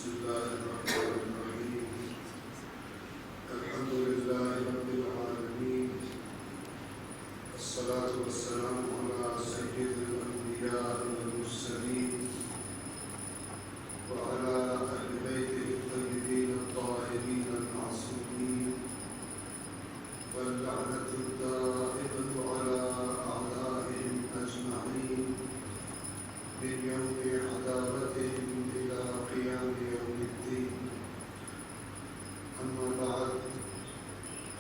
بسم الله الرحمن الرحيم. الحمد لله رب العالمين، والصلاة والسلام على سيد الأنبياء والمرسلين وعلى أهل بيته الطيبين الطاهرين المعصومين، واللعنة الدائمة على أعدائهم أجمعين من يوم عداوتهم إلى قيام يوم الدين. أما بعد،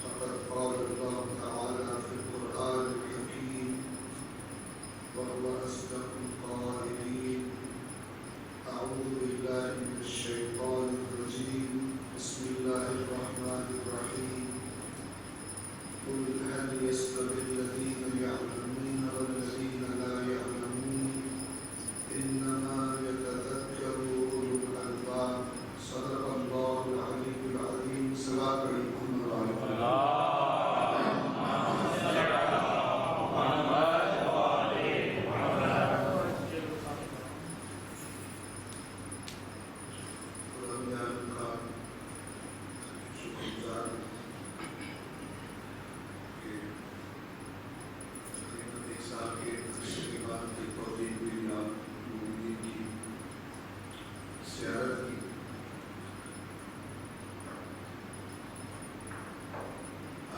فقد قال الله تعالى في القرآن الحكيم وهو أصدق القائلين: أعوذ بالله من الشيطان الرجيم، بسم الله الرحمن الرحيم. قل هل يستوي الذين يعلمون والذين لا يعلمون إنما يتذكر أولو الألباب. صدق الله العلي العظيم. صلاة محمد وعلى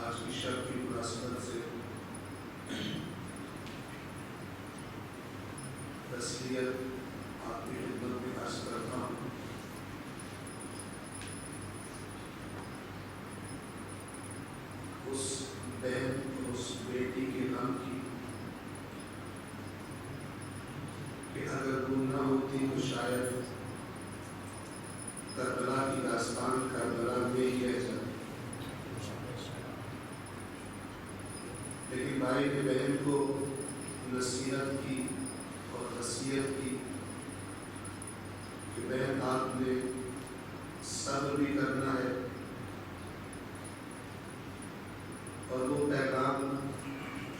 آج کی شب کی مناسبت سے تسلیت آپ کی خدمت میں عرض کرتا ہوں۔ اس بہن اور اس بیٹی کے غم کی کہ اگر وہ نہ ہوتی تو شاید کربلا کی داستان کربلا میں ہی رہ جاتی، لیکن بھائی نے بہن کو نصیحت کی اور وصیت کی کہ بہن آپ نے صبر بھی کرنا ہے، اور وہ پیغام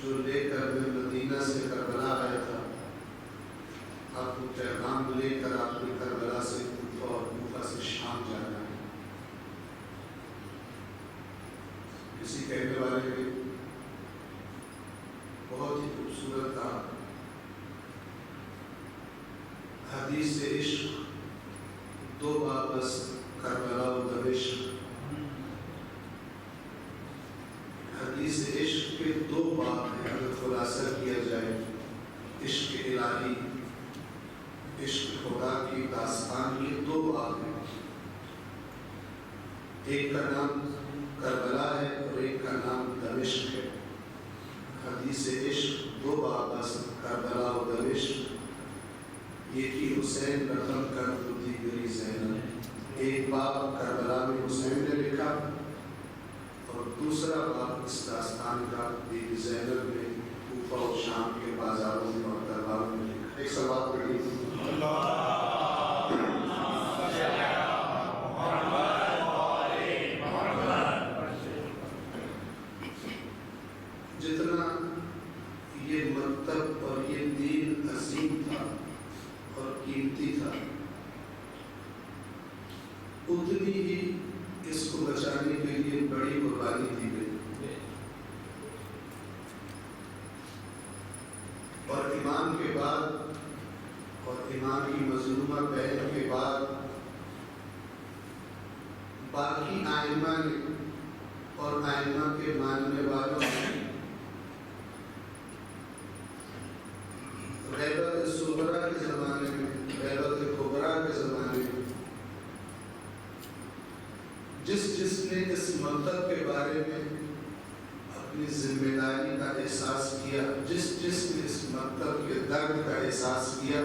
جو لے کر میں مدینہ سے کربلا آیا تھا، آپ وہ پیغام لے کر آپ نے کربلا سے کوفہ اور کوفہ سے شام جانا ہے۔ کسی کہنے والے نے بہت ہی خوبصورت تھا، حدیث عشق دو باب بس کربلا و دمشق۔ حدیث عشق کے دو باب ہیں، اگر خلاصہ کیا جائے، عشق الہی، عشق خدا کی داستان، یہ دو باب ہیں، ایک کا نام کربلا ہے اور ایک کا نام دمشق ہے۔ حدیث عشق دو باب بس کربلا و دمشق، ایک ہی حسین رقم کر تو دیگری زینب۔ ایک باب کربلا میں حسین نے لکھا اور دوسرا باب اس داستان کا بیوی زینب نے کوفہ اور شام کے بازاروں میں اور درباروں میں لکھا۔ ایک سوال پڑھی جتنا یہ مکتب اور یہ دین عظیم تھا اور قیمتی تھا، اتنی ہی اس کو بچانے کے لیے بڑی قربانی دی گئی، اور امام کے بعد اور امام کی مظلومہ بہن کے بعد باقی آئمہ نے اور آئمہ کے ماننے والوں نے غیبت صغرا کے زمانے میں، غیبت کبرا کے زمانے میں جس نے اس مکتب کے بارے میں اپنی ذمہ داری کا احساس کیا، جس نے اس مکتب کے درد کا احساس کیا،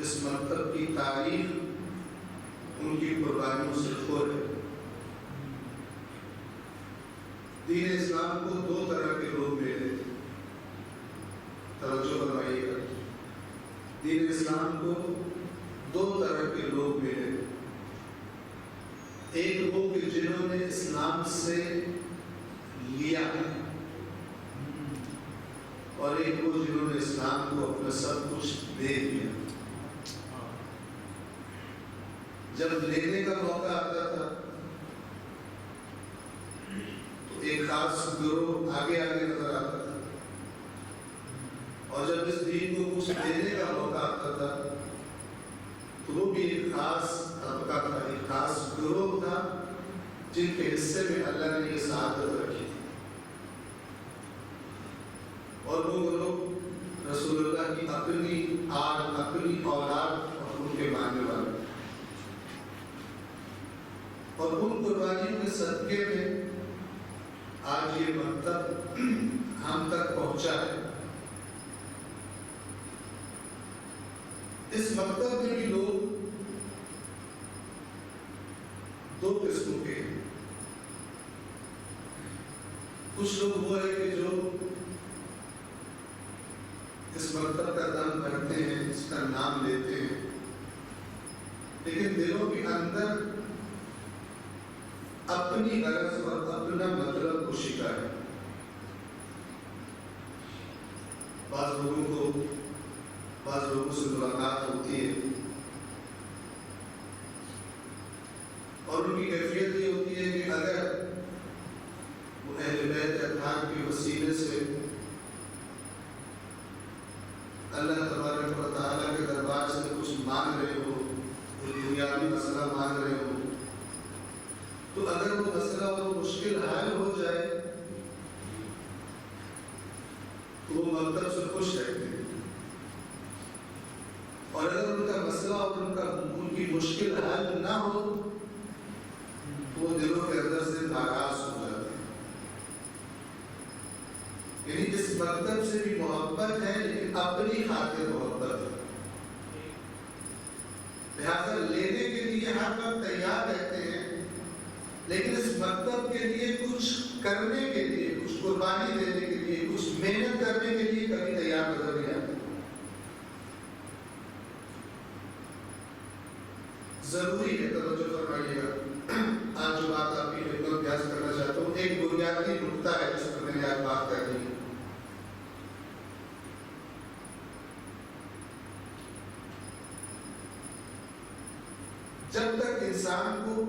اس مکتب کی تاریخ ان کی قربانیوں سے کھو ہے۔ دین اسلام کو دو طرح کے لوگ ملے، توجہ فرمائیے گا، دین اسلام کو دو طرح کے لوگ ملے، ایک وہ کہ جنہوں نے اسلام سے لیا، اور ایک وہ جنہوں نے اسلام کو اپنا سب کچھ دے دیا۔ جب لینے کا موقع آتا تھا تو ایک خاص گروہ آگے آگے نظر آتا تھا، اور جب اس دین کو کچھ دینے کا موقع آتا تھا تو وہ بھی ایک خاص طبقہ تھا، ایک خاص گروہ تھا جن کے حصے میں اللہ نے یہ سعادت رکھی تھی، اور وہ گروہ رسول اللہ کی اپنی آل، اپنی اولاد اور ان کے ماننے والے، اور ان قربانیوں کے صدقے میں آج یہ مکتب ہم تک پہنچا ہے۔ اس مکتب میں بھی لوگ دو قسموں کے ہیں۔ کچھ لوگ وہ ہے کہ جو اس مکتب کا دم بھرتے ہیں، اس کا نام لیتے ہیں، لیکن دلوں کے اندر اپنی غرض اور اپنا مطلب کو شکار ہے۔ بعض لوگوں سے ملاقات ہوتی ہے اور ان کی کیفیت یہ ہوتی ہے کہ اگر وہ اہل بیت اطہار کے وسیلے سے اللہ تبارک و تعالیٰ کے دربار سے کچھ مانگ رہے ہو، کوئی دنیاوی مسئلہ مانگ رہے ہو، تو اگر وہ مسئلہ اور مشکل حل ہو جائے تو وہ مکتب سے خوش رہتے ہیں، اور اگر ان کا مسئلہ اور ان کی مشکل حل نہ ہو تو وہ دلوں کے اندر سے ناراض ہو جاتے ہیں۔ یعنی اس مکتب سے بھی محبت ہے، لیکن اپنی خاطر محبت ہے، لہذا لینے کے لیے ہر وقت تیار رہتے ہیں، لیکن اس مکتب کے لیے کچھ کرنے کے لیے، کچھ قربانی دینے کے لیے، کچھ محنت کرنے کے لیے کبھی تیار نظر نہیں آتے۔ ضروری ہے، توجہ فرمائیے گا، آج جو بات آپ کی خدمت میں عرض کرنا چاہتا ہوں ایک بنیادی نقطہ ہے جس پر میں نے آج بات کرنی ہے۔ جب تک انسان کو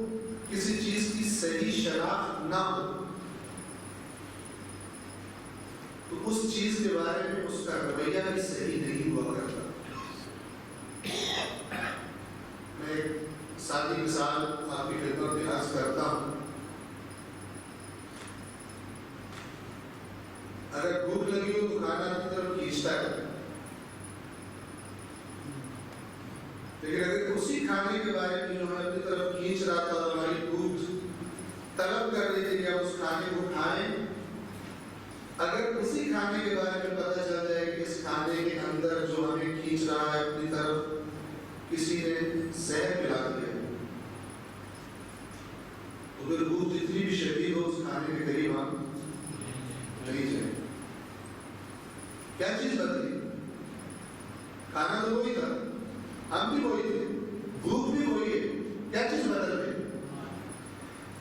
کسی چیز کی صحیح شناخت نہ ہو تو اس چیز کے بارے میں اس کا رویہ بھی صحیح نہیں ہوا کرتا۔ میں ایک سادی مثال آپ کی خدمت میں عرض کرتا ہوں۔ اگر بھوک لگی ہو تو کھانا کی طرف کھینچتا ہے، لیکن اگر اسی کھانے کے بارے میں جو ہمیں اپنی طرف کھینچ رہا تھا اور ہماری بھوک طلب کر رہی تھی کہ ہم اس کھانے کو کھائیں، اگر اسی کھانے کے بارے میں پتہ چل جائے کہ اس کھانے کے اندر جو ہمیں کھینچ رہا ہے اپنی طرف کسی نے زہر ملا دیا، تو پھر بھوک جتنی بھی شدید ہو اس کھانے کے قریب ہم نہیں جائیں۔ کیا چیز بدلی؟ کھانا تو وہی تھا، ہم بھی وہی تھے، بھوک بھی وہی ہے، کیا چیز بدل گئی؟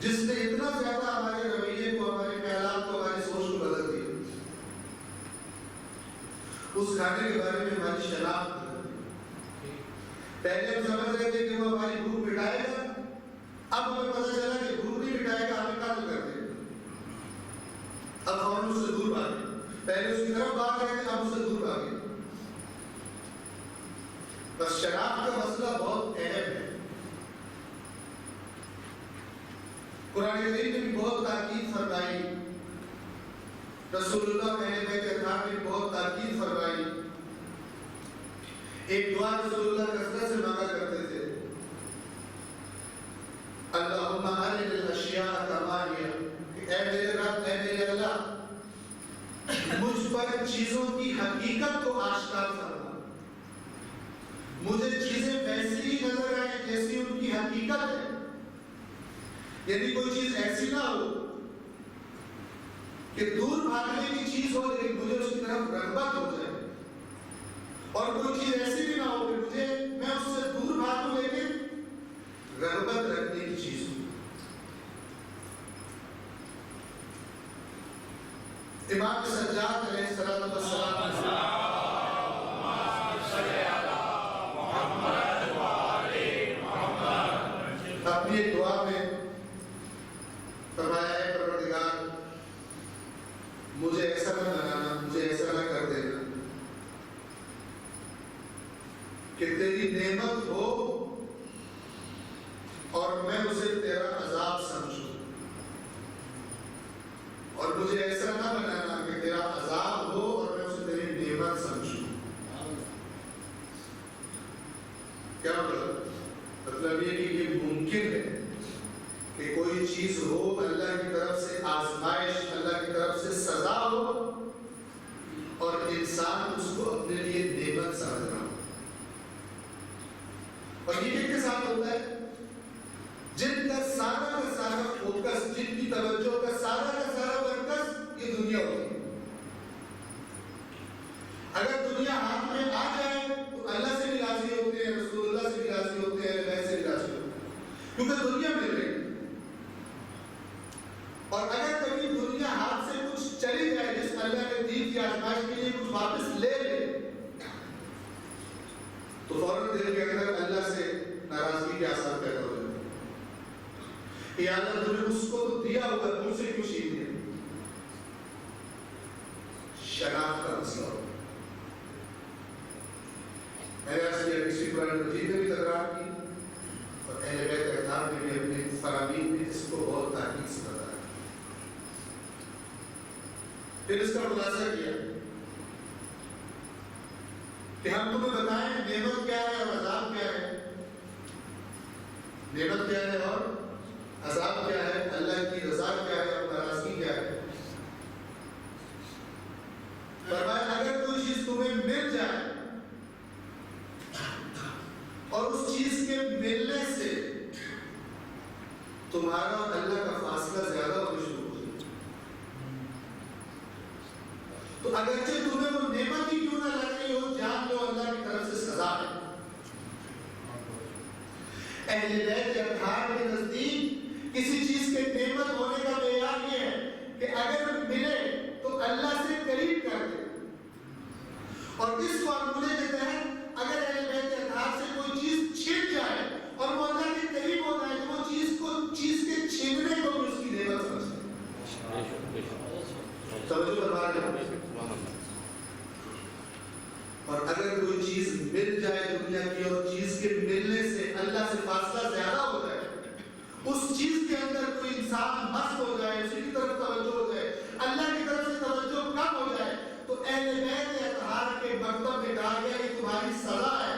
جس نے اتنا زیادہ ہمارے رویے کو، ہمارے خیالات کو، ہماری سوچ کو بدل دیا، اس کھانے کے بارے میں ہماری شناخت بدل گئی۔ پہلے ہم سمجھ رہے تھے کہ وہ ہماری بھوک مٹائے گا، اب ہمیں پتہ چلا کہ بھوک نہیں مٹائے گا، ہمیں قتل کر دے گا۔ اب ہم اس سے دور بھاگے، پہلے اس کی طرف بھاگ رہے تھے، اب اس سے دور بھاگے۔ بس شناخت کا مسئلہ بہت اہم ہے۔ قرآن کریم نے بھی بہت تاکید فرمائی، رسول اللہ اہل بیت اطہار نے بہت تاکید فرمائی۔ ایک دعا رسول اللہ کثرت سے مانگا کرتے تھے، اللہم ارنا الاشیاء کما ہی، اے میرے رب، اے میرے اللہ، مجھ پر چیزوں کی حقیقت کو آشکار فرما، مجھے چیزیں ویسی نظر آئیں جیسی ان کی حقیقت ہے، یعنی کوئی چیز ایسی نہ ہو کہ دور بھاگنے کی چیز ہو لیکن مجھے اس کی طرف رغبت ہو جائے، اور کوئی چیز ایسی بھی نہ ہو کہ میں اس سے دور بھاگوں لیکن رغبت رکھنے کی چیز ہو۔ امام سجاد علیہ السلام کہ تیری نعمت ہو اور میں اسے تیرا عذاب سمجھوں، اور مجھے ایسا نہ بنانا کہ تیرا عذاب ہو اور میں اسے تیری نعمت سمجھوں۔ کیا مطلب یہ کہ یہ ممکن ہے کہ کوئی چیز ہو، اللہ کی طرف سے آزمائش، اللہ کی طرف سے سزا ہو، اور انسان اس کو اپنے لیے نعمت سمجھ رہا ہو۔ اور یہ کس کے ساتھ ہوتا ہے؟ جن کا سارا فوکس، جن کی توجہ کا سارا مرکز یہ دنیا ہوتی ہے۔ اگر دنیا ہاتھ میں آ جائے تو اللہ سے بھی راضی ہوتے ہیں، رسول اللہ سے بھی راضی ہوتے ہیں، ویسے بھی راضی ہوتے ہیں، کیونکہ دنیا مل رہی ہے۔ اور اگر کبھی دنیا ہاتھ سے کچھ چلی جائے، جس اللہ نے دین کی آزمائش کے لیے کچھ واپس لے لے، تو فوراً دل کے اندر اللہ سے ناراضگی کے آثار پیدا ہو جاتے ہیں کہ یا اللہ تم نے اس کو تو دیا ہوا ہے، مجھ سے کیوں چھین لیا؟ شناخت کا مسئلہ ہوگا۔ میں نے عرض کیا کسی قرآن مجید میں بھی تکرار کی، اور اہل بیت احترام نے بھی اپنے فرامین میں اس کو بہت تحقیق سے بتایا۔ پھر اس کا خلاصہ کیا کہ ہم تمہیں بتائیں نعمت کیا ہے اور عذاب کیا ہے، نعمت کیا ہے اور عذاب کیا ہے، اللہ کی رضا کیا ہے اور ناراضگی کیا ہے۔ فرمایا اگر کوئی چیز تمہیں مل جائے اور اس چیز کے ملنے سے تمہارا اور اللہ کا فاصلہ زیادہ ہونا شروع ہو جائے، تو اگرچہ تمہیں وہ نعمت ہی کیوں نہ لگ رہی ہو، جان لو اللہ کی طرف سے سزا ہے۔ اہل بیت اطہار کے نزدیک کسی چیز کے نعمت ہونے کا معیار یہ ہے کہ اگر ملے تو اللہ سے قریب کر دے، اور اس فارمولے کے تحت اگر اہل بیت اطہار سے کوئی چیز چھن جائے اور وہ اللہ کے قریب ہو جائے تو وہ چیز کے چھیننے کو بھی اس کی نعمت سمجھتے ہیں۔ توجہ فرما رہے ہیں۔ اور اگر کوئی چیز مل جائے دنیا کی اور چیز کے ملنے سے اللہ سے فاصلہ زیادہ ہو جائے، اس چیز کے اندر کوئی انسان مست ہو جائے، اسی کی طرف توجہ ہو جائے، اللہ کی طرف سے توجہ کم ہو جائے، تو اہل بیت اطہار کے مکتب میں کہا گیا یہ تمہاری سزا ہے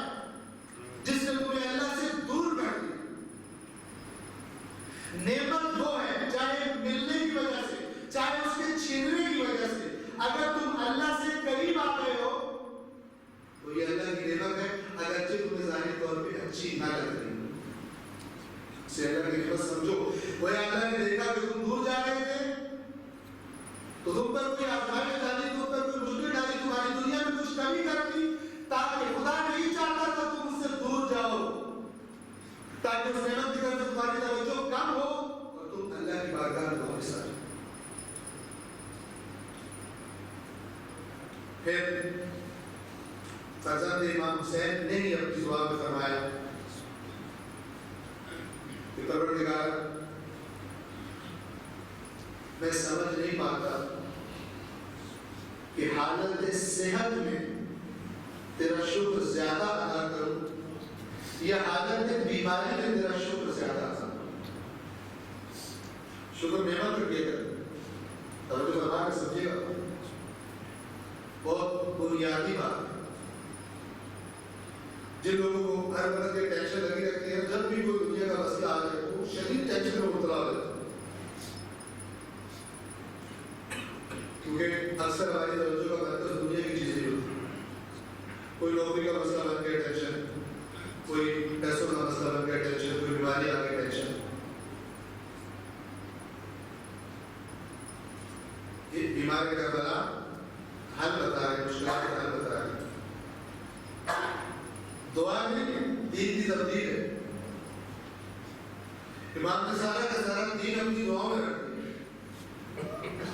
جس نے تمہیں اللہ سے دور کر دیا۔ نعمت وہ ہے چاہے ملنے کی وجہ سے، چاہے اس کے چھیننے کی وجہ سے، اگر تم اللہ سے قریب آ گئے ہو تو یہ اللہ کی نعمت ہے، اگرچہ تمہیں ظاہری طور پہ اچھی نہ لگ رہی ہو، اسے اللہ کی نعمت سمجھو۔ وہ اللہ نے دیکھا کہ تم دور جا رہے تھے تو تم پر کوئی آزمائش ڈالی، تم پر کوئی مشکل ڈالی، تمہاری دنیا میں کچھ کمی کر دی، تاکہ خدا نہیں چاہتا تھا تم اس سے دور جاؤ، تاکہ اس نعمت کی طرف تمہاری توجہ کم ہو اور تم اللہ کی بارگاہ میں واپس آ جاؤ۔ پھر فرزند امام حسین نے ہی اپنی زبان میں فرمایا کہ پروردگار میں سمجھ نہیں پاتا کہ حالت صحت میں تیرا شکر زیادہ ادا کروں یا حالت بیماری میں تیرا شکر زیادہ ادا کروں۔ شکر نعمت کر کے کریں، توجہ فرما کے سمجھیے گا، بہت بنیادی بات ہے۔ جن لوگوں کو ہر وقت یہ ٹینشن لگی رہتی ہے، جب بھی کوئی دنیا کا مسئلہ آ جائے تو شدید ٹینشن میں مبتلا ہو جاتے ہیں، کیونکہ اکثر ہماری توجہ کا مرکز دنیا کی چیزیں ہوتی ہیں۔ کوئی نوکری کا مسئلہ بن گیا ٹینشن، کوئی پیسوں کا مسئلہ بن گیا ٹینشن، کوئی بیماری آ گئی ٹینشن۔ یہ بیماری کا بلا حل بتا رہے، مشکلات کا حل بتا رہے۔ دعا نہیں، دین کی تبدیل ہے۔ امام نے سارا کا سارا دین اپنی دعاؤں میں رکھ دیا۔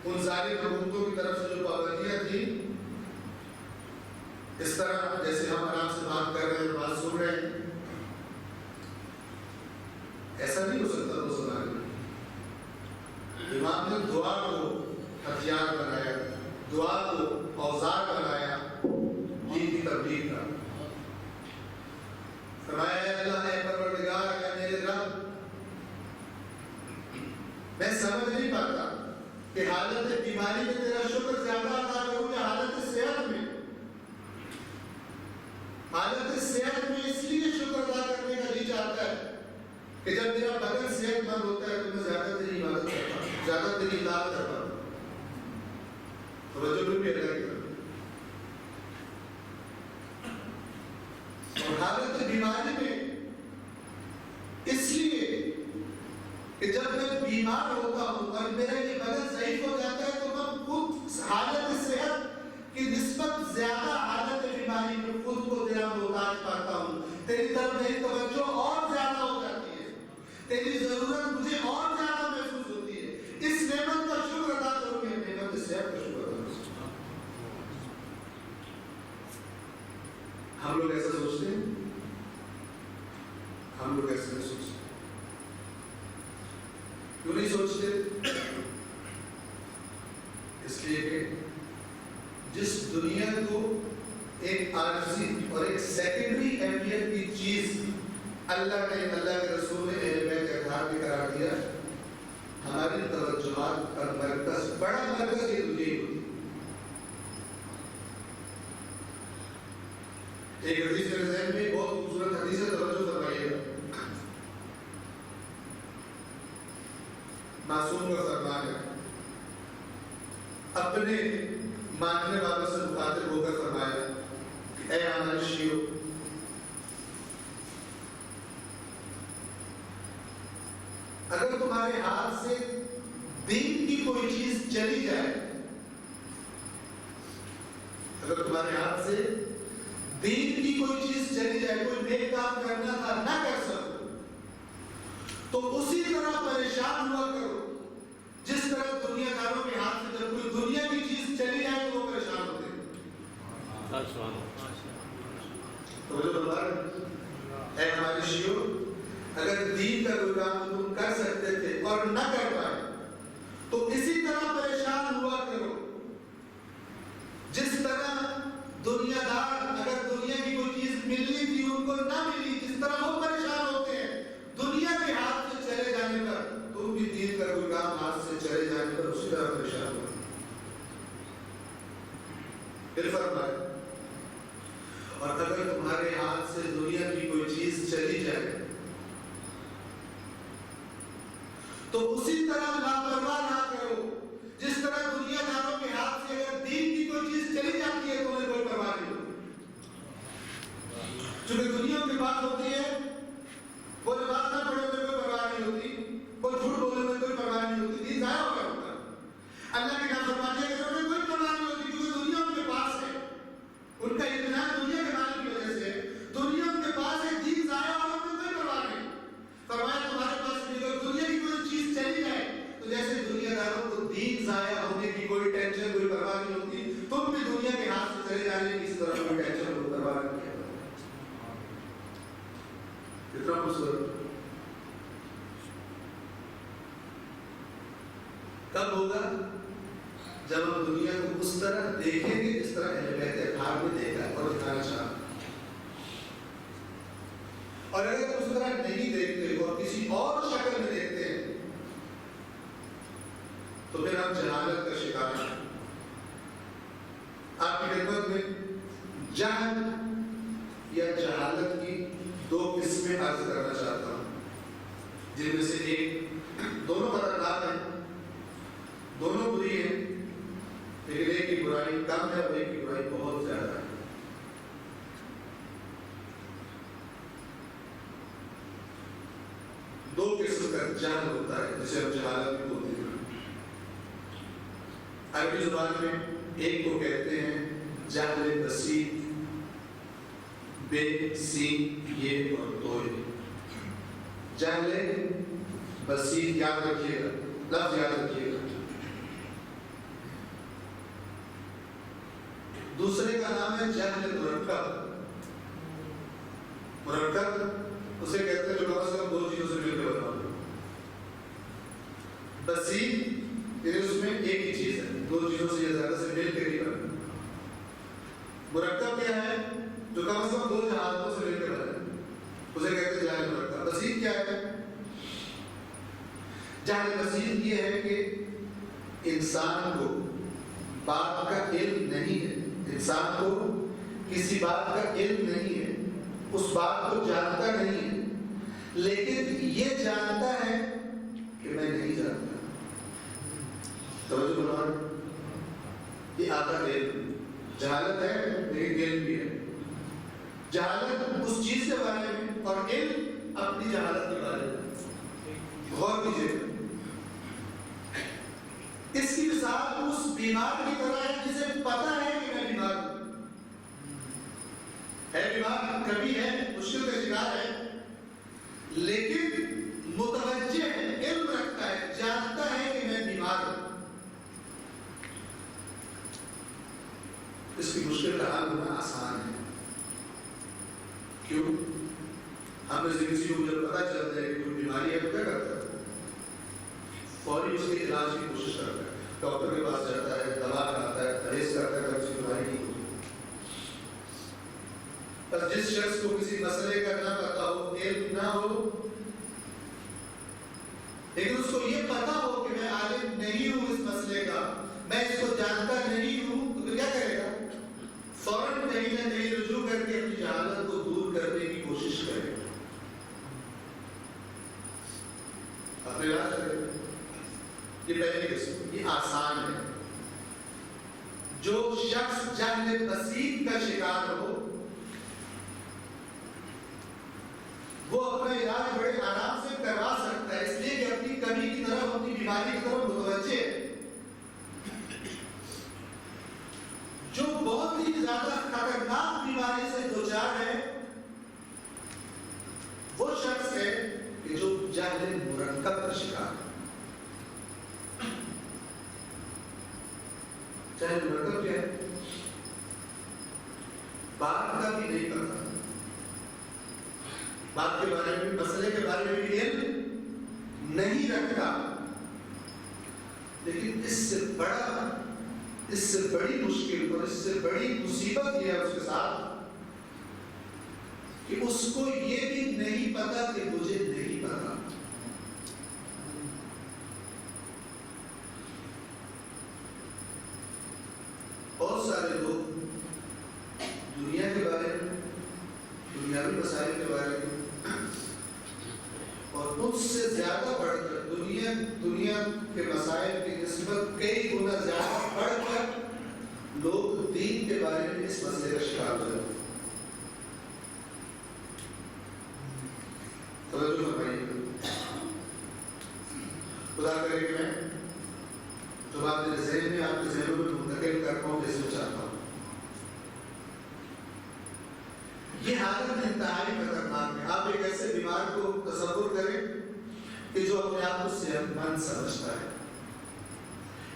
ان ساری حکومتوں کی طرف سے جو پابندیاں تھیں، اس طرح جیسے ہم آرام سے بات کر رہے ہیں، بات سن رہے ہیں، ایسا نہیں ہو سکتا وہ زمانے میں۔ امام نے دعا کو ہتھیار بنایا، دعا کو اوزار بنایا، حالت صحت میں اس لیے شکر ادا کرنے کا جی چاہتا ہے کہ جب میرا بدن صحت مند ہوتا ہے تو میں زیادہ تری عبادت کرتا ہوں، زیادہ تری اطاعت کرتا ہوں. توجہ بھی اللہ کی طرف. اور حالت بیماری میں اس لیے کہ جب میں بیمار ہوتا ہوں اور میرا یہ بدن ضعیف ہو جاتا ہے تو میں خود حالت صحت کی نسبت زیادہ حالت بیماری میں خود کو تیرا محتاج پاتا ہوں. تیری طرف میری توجہ اور زیادہ ہو جاتی ہے، تیری ضرورت مجھے اور زیادہ محسوس ہوتی ہے. اس نعمت کا شکر ادا کروں گے، نعمت صحت کا شکر ادا کروں. ہم لوگ ایسا سوچتے ہیں؟ ہم لوگ ایسے نہیں سوچتے. کیوں نہیں سوچتے؟ اس لیے کہ جس دنیا کو ایک عارضی اور ایک سیکنڈری اہمیت کی چیز اللہ نے، اللہ کے رسول نے اہل بیت کا گھر بھی قرار دیا، ہماری توجہات کا مرکز، بڑا مرکز یہ دنیا ہی ہوتی ہے. ایک حدیث میرے ذہن میں بہت خوبصورت حدیث ہے، توجہ فرمائیے گا. معصوم کا فرمان ہے، اپنے ماننے والوں سے مخاطب ہو کر فرمایا کہ اے ہمارے شیعوں، اگر تمہارے ہاتھ سے دین کی کوئی چیز چلی جائے، اگر تمہارے ہاتھ سے دین کی کوئی چیز چلی جائے، کوئی نیک کام کرنا تھا نہ کر سکو، تو اسی طرح پریشان ہوا کرو جس طرح دنیا داروں کے ہاتھ سے جب کوئی دنیا کی چیز چلی جائے تو وہ پریشان ہوتے ہیں. تو جو بات اے ہمارے شیعوں، اگر دین کا کوئی کام تم کر سکتے تھے اور نہ کر پائے تو اسی طرح پریشان ہوا کرو جس طرح دنیا دار اگر دنیا کی کوئی چیز ملنی تھی ان کو نہ ملی، جس طرح وہ پریشان ہوتے ہیں دنیا کے ہاتھ سے چلے جانے پر، تم بھی دین کا کوئی کام ہاتھ سے چلے جانے پر اسی طرح پریشان ہو. پھر فرمایا اور اگر تمہارے ہاتھ سے دنیا کی کوئی چیز چلی جائے تو اسی طرح لاپرواہ نہ کرو جس طرح دنیا داروں کے ہاتھ سے اگر دین کی کوئی چیز چلی جاتی ہے تو انہیں کوئی پرواہ نہیں ہوتی. چونکہ دنیا کی بات ہوتی ہے، وہ نماز نہ پڑھے میں کوئی پرواہ نہیں ہوتی، وہ جھوٹ بولے میں کوئی پرواہ نہیں ہوتی، دین ضائع ہو گیا ہوتا. اللہ کے نافرمانی کرنے میں کوئی پرواہ نہیں ہوتی کیونکہ دنیا ان کے پاس ہے، ان کا اطمینان دنیا کے مال کی وجہ سے، دنیا ان کے پاس ہے، دین ضائع ہو گیا کوئی پرواہ نہیں. فرمایا تمہارے پاس اگر دنیا کی کوئی چیز چلی جائے تو جیسے دنیا داروں کو دین ضائع ہونے کی کوئی ٹینشن، کوئی پرواہ نہیں ہوتی، تم بھی دنیا کے ہاتھ سے چلے جانے کی اس طرح کوئی ٹینشن، کوئی پرواہ نہیں ہے. کتنا خوبصورت. کب ہوگا؟ جب ہم دنیا کو اس طرح دیکھیں گے جس طرح اہل بیت اطہار میں دیکھا اور دکھانا چاہا. اور اگر اس طرح نہیں دیکھتے اور کسی اور شکل میں دیکھتے ہیں تو پھر ہم جہالت کا شکار ہیں. آپ کی خدمت میں جہل یا جہالت کی دو قسمیں عرض کرنا چاہتا ہوں، جن میں سے ایک دونوں خطرناک ہیں، دونوں بری ہیں، لیکن ایک کی برائی کم ہے اور ایک کی برائی بہت زیادہ ہے. دو قسم کا جہل ہوتا ہے جسے ہم جہالت بھی بولتے ہیں. عربی زبان میں ایک کو کہتے ہیں جہل بسیط، بے سین یہ اور توئے. جہل بسیط یاد رکھیے گا، لفظ یاد رکھیے گا. دوسرے کا نام ہے جہل مرکب. مرکب اسے کہتے ہیں جو کم از کم دو چیزوں سے مل کے بنا ہو. بسیط یعنی اس میں ایک ہی چیز ہے، دو چیزوں سے یا زیادہ سے مل کے نہیں بنا. مرکب کیا ہے؟ جو کم از کم دو جہازوں سے مل کے بنا ہے، اسے کہتے ہیں جہل مرکب. بسیط کیا ہے؟ جہل بسیط یہ ہے کہ انسان کو بات کا علم نہیں ہے، انسان کو کسی بات کا علم نہیں ہے، اس بات کو جانتا نہیں، لیکن یہ جانتا ہے کہ میں نہیں جانتا. توجہ بناؤ، یہ آتا علم. جہالت ہے لیکن علم بھی ہے. جہالت اس چیز کے بارے میں اور علم اپنی جہالت کے بارے میں. غور کیجیے، اس کی مثال اس بیمار کی طرح ہے جسے پتا ہے کہ میں بیمار ہوں. ہے بیمار، کبھی ہے، مشکل کا شکار ہے، لیکن متوجہ ہے، علم رکھتا ہے، جانتا ہے کہ میں بیمار ہوں. اس کی مشکل کا حل ہونا آسان ہے. کیوں؟ ہم نے کسی کو جب پتا چلتا ہے کہ کوئی بیماری ہے تو کیا کرتا ہے؟ فوری اس کے علاج کی کوشش کرتا ہے، ڈاکٹر کے پاس جاتا ہے، دوا کھاتا ہے، پرہیز کرتا ہے، اس کی بیماری نہیں ہوتی. بس جس شخص کو کسی مسئلے کا نہ پتا ہو، علم نہ ہو، لیکن اس کو یہ پتا ہو کہ میں عالم نہیں ہوں اس مسئلے کا، میں اس کو جانتا نہیں ہوں، تو پھر کیا کرے گا؟ فوراً کہیں نہ کہیں رجوع کر کے اپنی جہالت کو دور کرنے کی کوشش کرے گا، اپنے علاج کرے گا. یہ پہلی قسم، یہ آسان ہے. جو شخص جہل بسیط کا شکار ہو وہ اپنا علاج بڑے آرام سے کروا سکتا ہے، اس لیے کہ اپنی کمی کی طرف، اپنی بیماری کی طرف متوجہ ہے. جو بہت ہی زیادہ خطرناک بیماری سے دوچار ہے وہ شخص ہے کہ جو جہل مرکب کا شکار ہے. جہل مرکب کیا ہے؟ بات کا بھی نہیں پتا، بات کے بارے میں، مسئلے کے بارے میں بھی علم نہیں رکھتا. لیکن اس سے بڑی مشکل اور اس سے بڑی مصیبت یہ ہے اس کے ساتھ کہ اس کو یہ بھی نہیں پتا کہ مجھے نہیں پتا. بہت سارے لوگ دنیا کے بارے میں، دنیاوی مسائل کے بارے میں اور ان سے زیادہ بڑھ کر دنیا کے مسائل کی نسبت کئی گنا زیادہ بڑھ کر لوگ دین کے بارے میں اس مسئلے کا شکار ہو جاتے ہیں. توجہ فرمائیے، خدا کرے کہ میں جو بات میرے ذہن میں آپ کے ذہنوں میں منتقل کر پاؤں جیسے میں چاہتا ہوں. یہ حالت انتہائی خطرناک ہے. آپ ایک ایسے بیمار کو تصور کریں کہ جو اپنے آپ کو صحت مند سمجھتا ہے،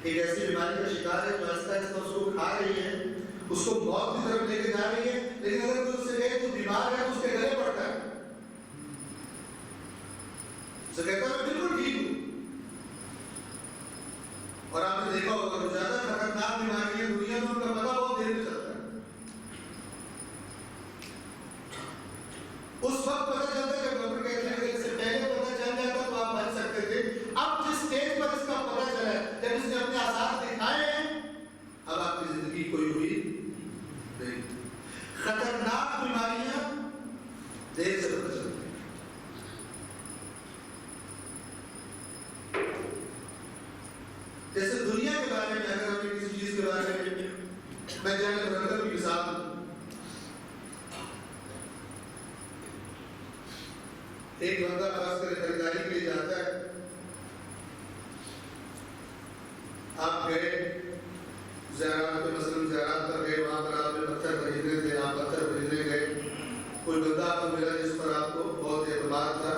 ایک ایسی بیماری کا شکار ہے جو آہستہ آہستہ اس کو کھا رہی ہے، اس کو موت کی طرف لے کے جا رہی ہے، لیکن اگر کوئی اس سے کہے تو بیمار ہے تو اس کے گلے پڑتا ہے، اسے کہتا ہے میں بالکل ٹھیک ہوں. اور آپ نے دیکھا ہوگا جو زیادہ خطرناک بیماری ہے دنیا میں ان کا پتہ بہت دیر میں چلتا ہے. اس وقت پتہ چلتا ہے جب ڈاکٹر کہتے ہیں کہ اس سے پہلے پتہ چل جاتا تو آپ بچ سکتے تھے. اب جس اسٹیج پر اس کا پتہ چلا ہے، جب اس نے اپنے آثار دکھائے ہیں، اب آپ کی زندگی کوئی ہوئی نہیں. خطرناک بیماریاں دیر سے پتہ چلتی ہیں. جیسے دنیا کے بارے میں اگر ہمیں کسی چیز کے بارے میں جہل مرکب کی مثال دوں، ایک بندہ خاص کر خریداری کے لیے جاتا ہے. آپ گئے زیارات پہ، مثلاً زیارات پر گئے، وہاں پر آپ نے پتھر خریدنے تھے، آپ پتھر خریدنے گئے. کوئی بندہ آپ کو ملا جس پر آپ کو بہت اعتماد تھا.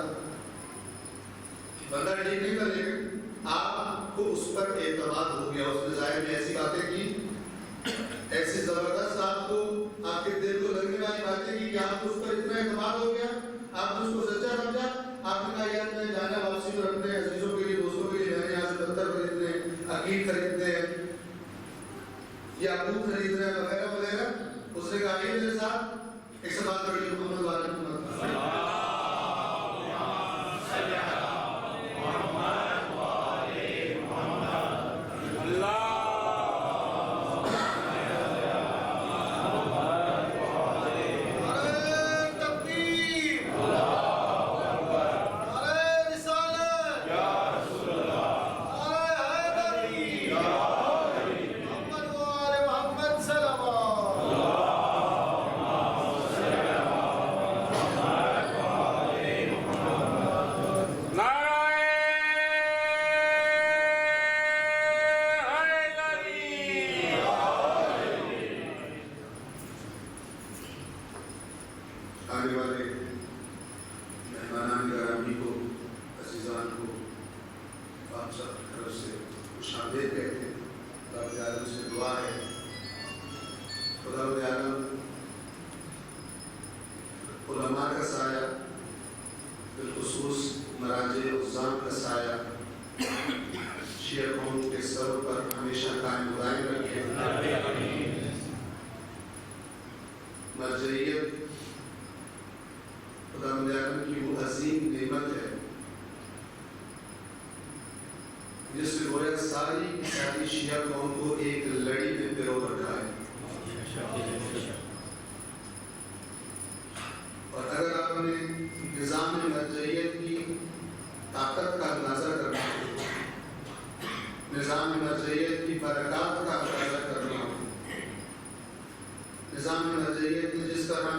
بندہ ٹھیک نہیں تھا لیکن آپ کو اس پر اعتماد ہو گیا. اس نے ظاہر میں ایسی باتیں کی، ایسی زبردست آپ کو، آپ کے دل کو لگنے والی باتیں کی کہ آپ کو اس پر اتنا اعتماد ہو گیا، آپ نے اس کو سچا سمجھا. آپ نے کہا یار میں جانا واپسی پر اپنے عزیزوں کے لیے، دوستوں کے لیے میں نے یہاں سے پتھر خریدنے، عقیق خریدنے یا یاقوت خریدنے وغیرہ وغیرہ. اس نے کہا آئیے میرے ساتھ، ایک سے بات کر لی محمد والے آنے والے مہمانان گرامی کو، عزیزان کو آپ سب کی طرف سے خوش آمدید کہتے ہیں۔ خدا عالم سے دعا ہے خدا عالم علماء کا سایہ، بالخصوص مراجع عظام کا سایہ شیعہ قوم کے سر پر ہمیشہ قائم دائم رکھے۔ مرجعیت خدا عالم کی وہ عظیم نعمت ہے جس نے گویا ساری کی ساری شیعہ قوم کو ایک لڑی میں پرو رکھا ہے۔ اور اگر آپ نے نظام مرجعیت کی طاقت کا اندازہ کرنا ہو، نظام مرجعیت کی برکات کا اندازہ کرنا ہو، نظام مرجعیت نے جس طرح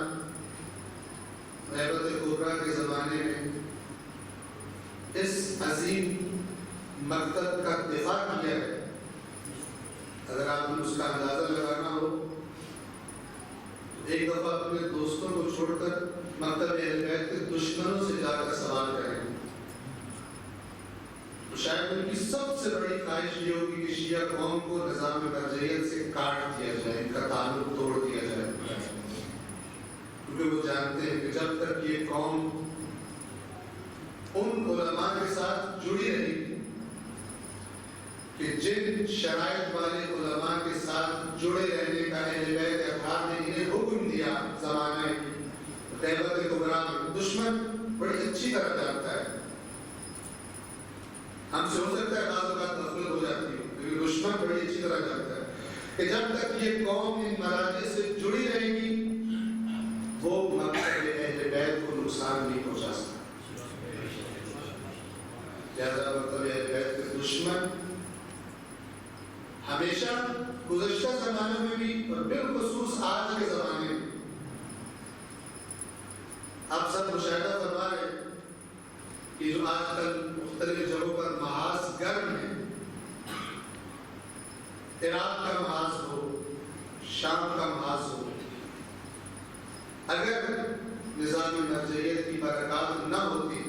غیبت کبریٰ کے زمانے میں اس عظیم مکتب کا دفاع کیا ہے، اگر آپ نے اس کا اندازہ لگانا ہو تو ایک دفعہ اپنے دوستوں کو چھوڑ کر مکتب اہل بیت کے دشمنوں سے جا کر سوال کریں تو شاید ان کی سب سے بڑی خواہش یہ ہوگی کہ شیعہ قوم کو نظام مرجعیت سے کاٹ دیا جائے، ان کا تعلق توڑ دیا جائے، کیونکہ وہ جانتے ہیں کہ جب تک یہ قوم ان علماء کے ساتھ جڑی رہے گی کہ جن شرائط والے علماء کے ساتھ جڑے رہنے کا اہل بیت اطہار نے انہیں حکم دیا زمانے غیبت کبریٰ میں، دشمن بڑی اچھی طرح جانتا ہے۔ ہم سے ہو سکتا ہے بعض اوقات غفلت ہو جاتی ہے، لیکن دشمن بڑی اچھی طرح جانتا ہے کہ جب تک یہ قوم ان مراجع سے جڑی رہے گی وہ مکتب اہل بیت کو نقصان نہیں پہنچا سکتا۔ لہذا مکتب اہل بیت کے دشمن ہمیشہ گزشتہ زمانے میں بھی اور بالخصوص آج کے زمانے میں آپ سب مشاہدہ فرما رہے ہیں کہ جو آج کل مختلف جگہوں پر محاذ گرم ہے، عراق کا محاذ ہو، شام کا محاذ ہو، اگر نظام مرجعیت کی برکات نہ ہوتی،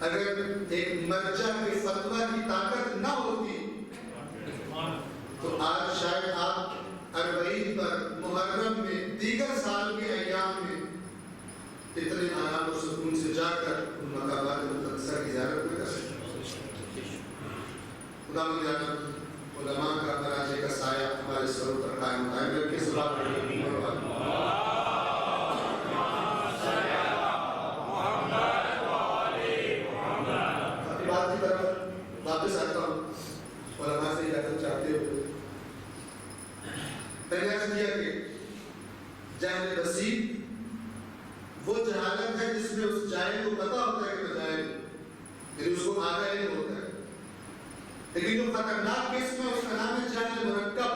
اگر ایک مرجع کے فتویٰ کی طاقت نہ ہوتی تو آج شاید آپ 40 پر محرم میں دیگر سال کے ایام میں اتنے آرام اور سکون سے جا کر ان مقامات مقدسہ کی زیارت میں کر سکتے۔ خدا علماء کا مراجع کا سایہ ہمارے سروں پر قائم دائم رکھے۔ صلوات پڑھیں۔ اپنی بات کی طرف واپس آتا ہوں علماء سے اجازت چاہتے ہوئے۔ میں نے عرض کیا کہ جہل بسیط وہ جہالت ہے جس میں اس جاہل کو پتہ ہوتا ہے کہ وہ جاہل ہے، یعنی اس کو آگاہ نہیں ہوتا ہے، لیکن جو خطرناک قسم ہے اس کا نام ہے جہل مرکب۔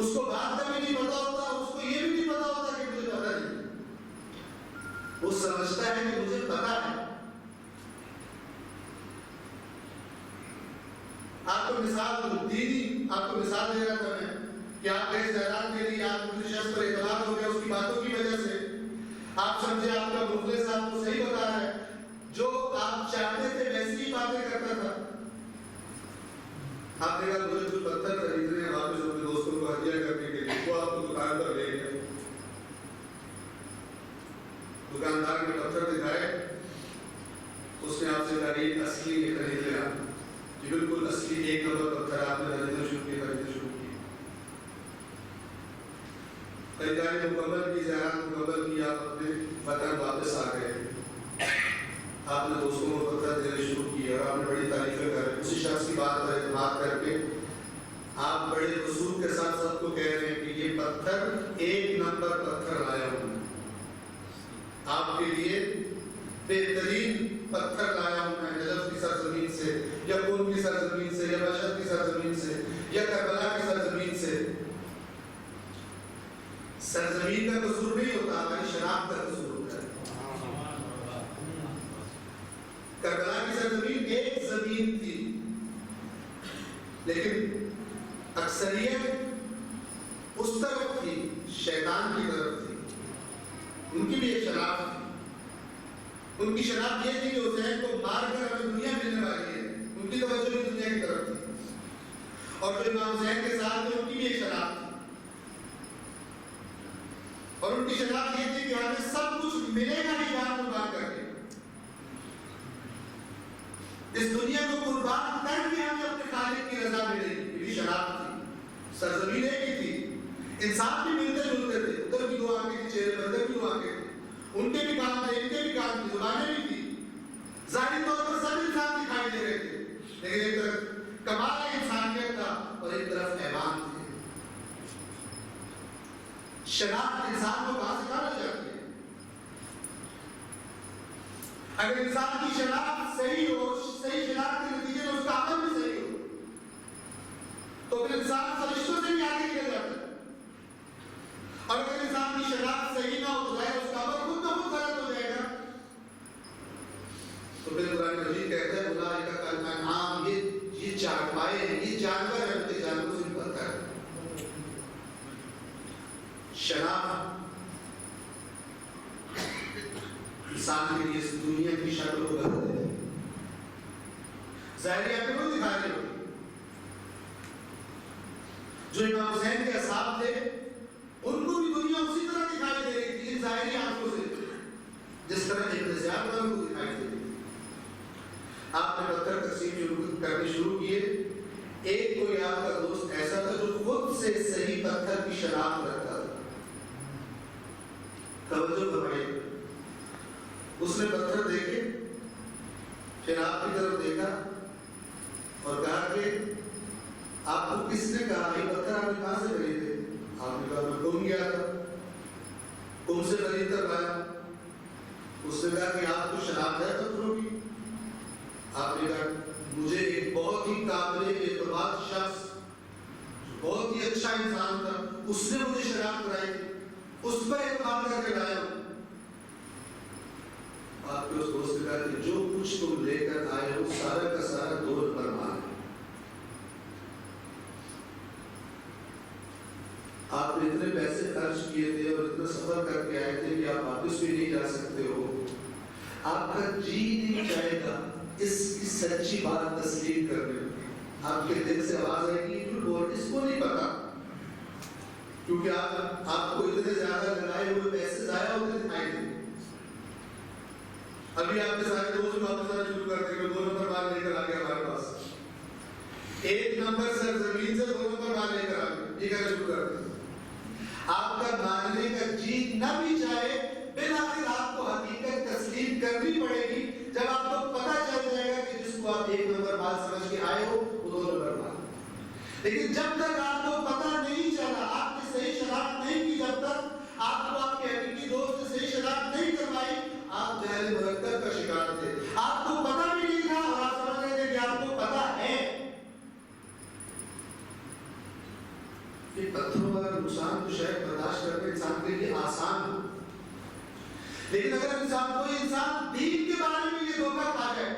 اس کو بات کا بھی نہیں پتا ہوتا، اس کو یہ بھی نہیں پتا ہوتا کہ مجھے پتا نہیں، وہ سمجھتا ہے کہ مجھے پتا ہے۔ آپ کو مثال دینی آپ کو مثال دے رہا تھا میں کہ آپ گئے زیارات کے لیے، آپ کسی شخص پر اعتماد ہو گیا اس کی باتوں کی وجہ سے، آپ سمجھے آپ کا مخلص آپ کو صحیح بتا رہا ہے، جو آپ چاہتے تھے ویسی ہی باتیں کرتا تھا۔ آپ نے کہا مجھے کچھ پتھر خریدنے ہیں واپس اپنے دوستوں کو ہدیہ کرنے کے لیے، وہ آپ کو دکان پر لے گئے، دکاندار نے پتھر دکھائے، اس نے آپ سے کہا یہ اصلی خرید لیا، یہ بالکل اصلی ایک نمبر پتھر آپ نے خریدنا شروع کیا۔ خریداری مکمل کی، زیارت مکمل کی، آپ اپنے وطن واپس آ گئے، آپ نے دوستوں کو پتھر دینے شروع کیے اور آپ نے بڑی تعریفیں کر اسی شخص کی بات پر اعتماد کر کے آپ بڑے وصول کے ساتھ سب کو کہہ رہے ہیں کہ یہ پتھر ایک نمبر پتھر لایا ہوں، آپ کے لیے بہترین پتھر لایا ہوں میں نجف کی سرزمین سے یا کون کی سرزمین سے یا مشہد کی سرزمین سے یا کربلا کی سرزمین سے۔ سرزمین کا قصور نہیں ہوتا، ہماری شناخت کا قصور ہوتا ہے۔ کربلا کی سرزمین ایک زمین تھی، لیکن اکثریت اس طرف تھی، شیطان کی طرف تھی، ان کی بھی ایک شناخت تھی. ان کی شناخت یہ تھی کہ حسین کو مار کر ہمیں دنیا ملنے والی ہے. ان کی توجہ بھی دنیا کی طرف تھی. اور جو امام حسین کے ساتھ تھے ان کی بھی ایک شناخت تھی، اور ان کی شناخت یہ تھی کہ ہمیں سب کچھ ملے گا ہی جان قربان کر کے. اس دنیا کو قربان کر کے ہمیں اپنے خالق کی رضا ملے گی. یہ بھی شناخت تھی. سرزمین ایک ہی تھی، انسان بھی ملتے جلتے تھے. ادھر بھی دو آنکھیں تھی چہرے پر، ادھر بھی دو آنکھیں تھے. ان کے بھی کام تھے، ان کے بھی کام تھے، زبانیں بھی تھی. ظاہری طور پر سب انسان دکھائی دے رہے تھے، لیکن ایک طرف کمال انسانیت تھا اور ایک طرف حیوان تھے. شناخت انسان کو کہاں سے کہاں لگ جاتی ہے؟ اگر انسان کی شناخت صحیح ہو، صحیح شناخت کے نتیجے میں اس کا عمل بھی صحیح ہو، تو پھر انسان فرشتوں سے بھی آگے نکل جاتا ہے. اور اگر انسان کی شناخت صحیح نہ ہو تو ظاہر اس کا عمل خود بخود غلط ہو جائے گا. تو پھر قرآن مجید کہتا ہے اولئک کالانعام، یہ چارپائے ہیں، یہ جانور ہیں، ان کے جانوروں سے بھی بدتر ہے. شناخت انسان کے لیے اس دنیا کی شکل کو بدل دیتی ہے. ظاہری آنکھیں وہ دکھا رہے ہوتے. جو امام حسین کے اصحاب تھے ان کو بھی دنیا اسی طرح دکھائی دے رہی تھی، ظاہری آنکھوں سے، جس طرح ابن زیاد کو دکھائی دے رہی تھی. آپ نے پتھر تقسیم کرنے شروع کیے. ایک کوئی آپ کا دوست ایسا تھا جو خود سے صحیح پتھر کی شناخت رکھتا تھا. توجہ فرمائیے. اس نے پتھر دیکھے، پھر آپ کی طرف دیکھا اور کہا کہ آپ کو کس نے کہا یہ پتھر آپ نے کہاں سے خریدے؟ آپ نے کہا میں کم گیا تھا، کم سے خرید کر لایا. اس نے کہا کہ آپ کو شناخت ہے پتھروں کی؟ آپ نے کہا مجھے ایک بہت ہی قابل اعتماد شخص، بہت ہی اچھا انسان تھا، اس نے مجھے شناخت کرائی تھی، اس پر اعتماد کر کے لایا ہوں. آپ کے اس دوست نے کہا کہ جو کچھ تم لے کر آئے ہو سارا کا سارا 2 نمبر مال ہے. آپ نے اتنے پیسے خرچ کیے تھے اور اتنا سفر کر کے آئے تھے کہ آپ واپس بھی نہیں جا سکتے ہو. آپ کا جی نہیں چاہے گا اس کی سچی بات تسلیم کرنے. آپ کے دل سے آواز آئے گی جھوٹ بول، اس کو نہیں پتا، کیونکہ آپ کو اتنے زیادہ لگائے ہوئے پیسے ضائع ہوتے دکھائی دیں. ابھی آپ کے سارے دوست واپس آنا شروع کر دیں گے، 2 نمبر مال لے کر آ گیا ہمارے پاس، 1 نمبر سرزمین سے 2 نمبر مال لے کر آ گئے، یہ کہنا شروع کر دیں. آپ کا ماننے کا جی نہ بھی چاہے، بالآخر آپ کو حقیقت تسلیم کرنی پڑے گی جب آپ کو پتہ چل جائے گا کہ جس کو آپ 1 نمبر مال سمجھ کے آئے ہو وہ 2 نمبر مال. لیکن جب تک آپ کو پتہ نہیں چلا، آپ نے صحیح شناخت نہیں کی، جب تک آپ کو آپ کے حقیقی دوست نے صحیح شناخت نہیں کروائی، آپ جہل مرکب کا شکار تھے. آپ کو پتہ بھی نہیں تھا اور آپ سمجھ رہے تھے کہ آپ کو پتہ ہے. یہ پتھروں کا نقصان تو شاید برداشت کرنے انسان کے لیے آسان ہو، لیکن اگر کوئی انسان دین کے بارے میں یہ دھوکہ کھا جائے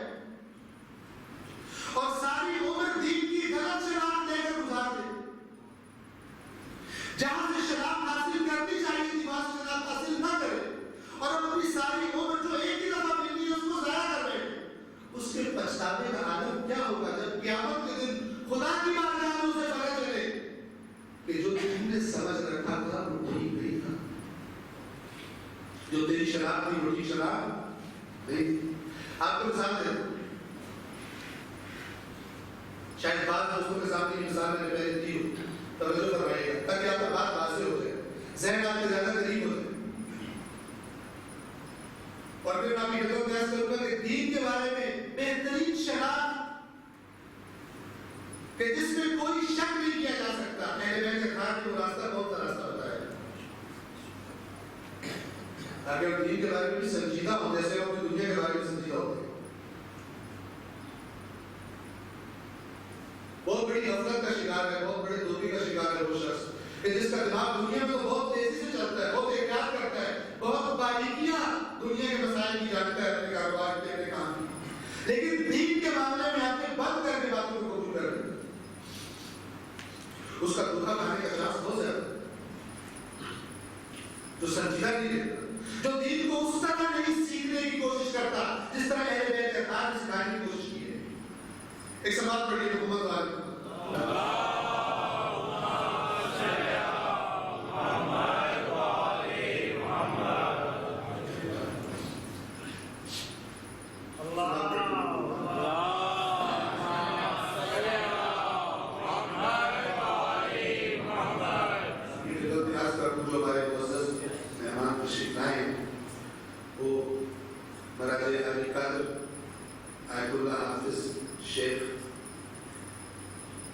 اور ساری عمر دین کی غلط شناخت لے کر گزار دے، جہاں سے شناخت حاصل کرنی چاہیے تھی وہاں سے شناخت حاصل نہ کرے اور اپنی ساری عمر جو ایک ہی دفعہ ملنی ہے اس کو ضائع کر رہے، اس کے پچھتاوے کا عالم کیا ہوگا جب قیامت کے دن خدا کی بارگاہ میں اسے پتہ چلے کہ جو تم نے سمجھ رکھا تھا وہ ٹھیک نہیں تھا، جو تیری شناخت تھی وہ ٹھیک شناخت نہیں. آپ کو مثال دیں، شاید بعض دوستوں کے سامنے یہ مثال میں نے پہلے دی ہو، توجہ فرمائیے گا تاکہ آپ کو بات واضح ہو جائے، ذہن آپ کے زیادہ قریب ہو جائے. اور پھر میں آپ کی خدمت میں عرض کروں گا کہ دین کے بارے میں بہترین شناخت کہ جس میں کوئی شک نہیں کیا جا سکتا، اہل بیت کے خان کی وہ راستہ بہت سا راستہ بتایا ہے تاکہ ہم دین کے بارے میں بھی سنجیدہ ہوں جیسے ہم اپنی دنیا کے بارے میں سنجیدہ ہوتے ہیں. بہت بڑی غفلت کا شکار ہے، بہت بڑے دھوکے کا شکار ہے وہ شخص کہ جس کا دماغ دنیا میں تو بہت تیزی سے چلتا ہے، بہت احتیاط کرتا ہے، بہت باریکیاں دنیا کے مسائل کی جانتا ہے، اپنے کاروبار کے، اپنے کام کی، لیکن دین کے معاملے میں آنکھیں بند کر کے باتوں کو قبول کر لیتا ہے. اس کا دھوکہ کھانے کا چانس بہت زیادہ ہے. جو سنجیدہ نہیں لیتا، جو دین کو اس طرح نہیں سیکھنے کی کوشش کرتا جس طرح اہل بیت اطہار نے سکھانے کی کوشش کی ہے۔ ایک سماعت پڑھیے حکومت والے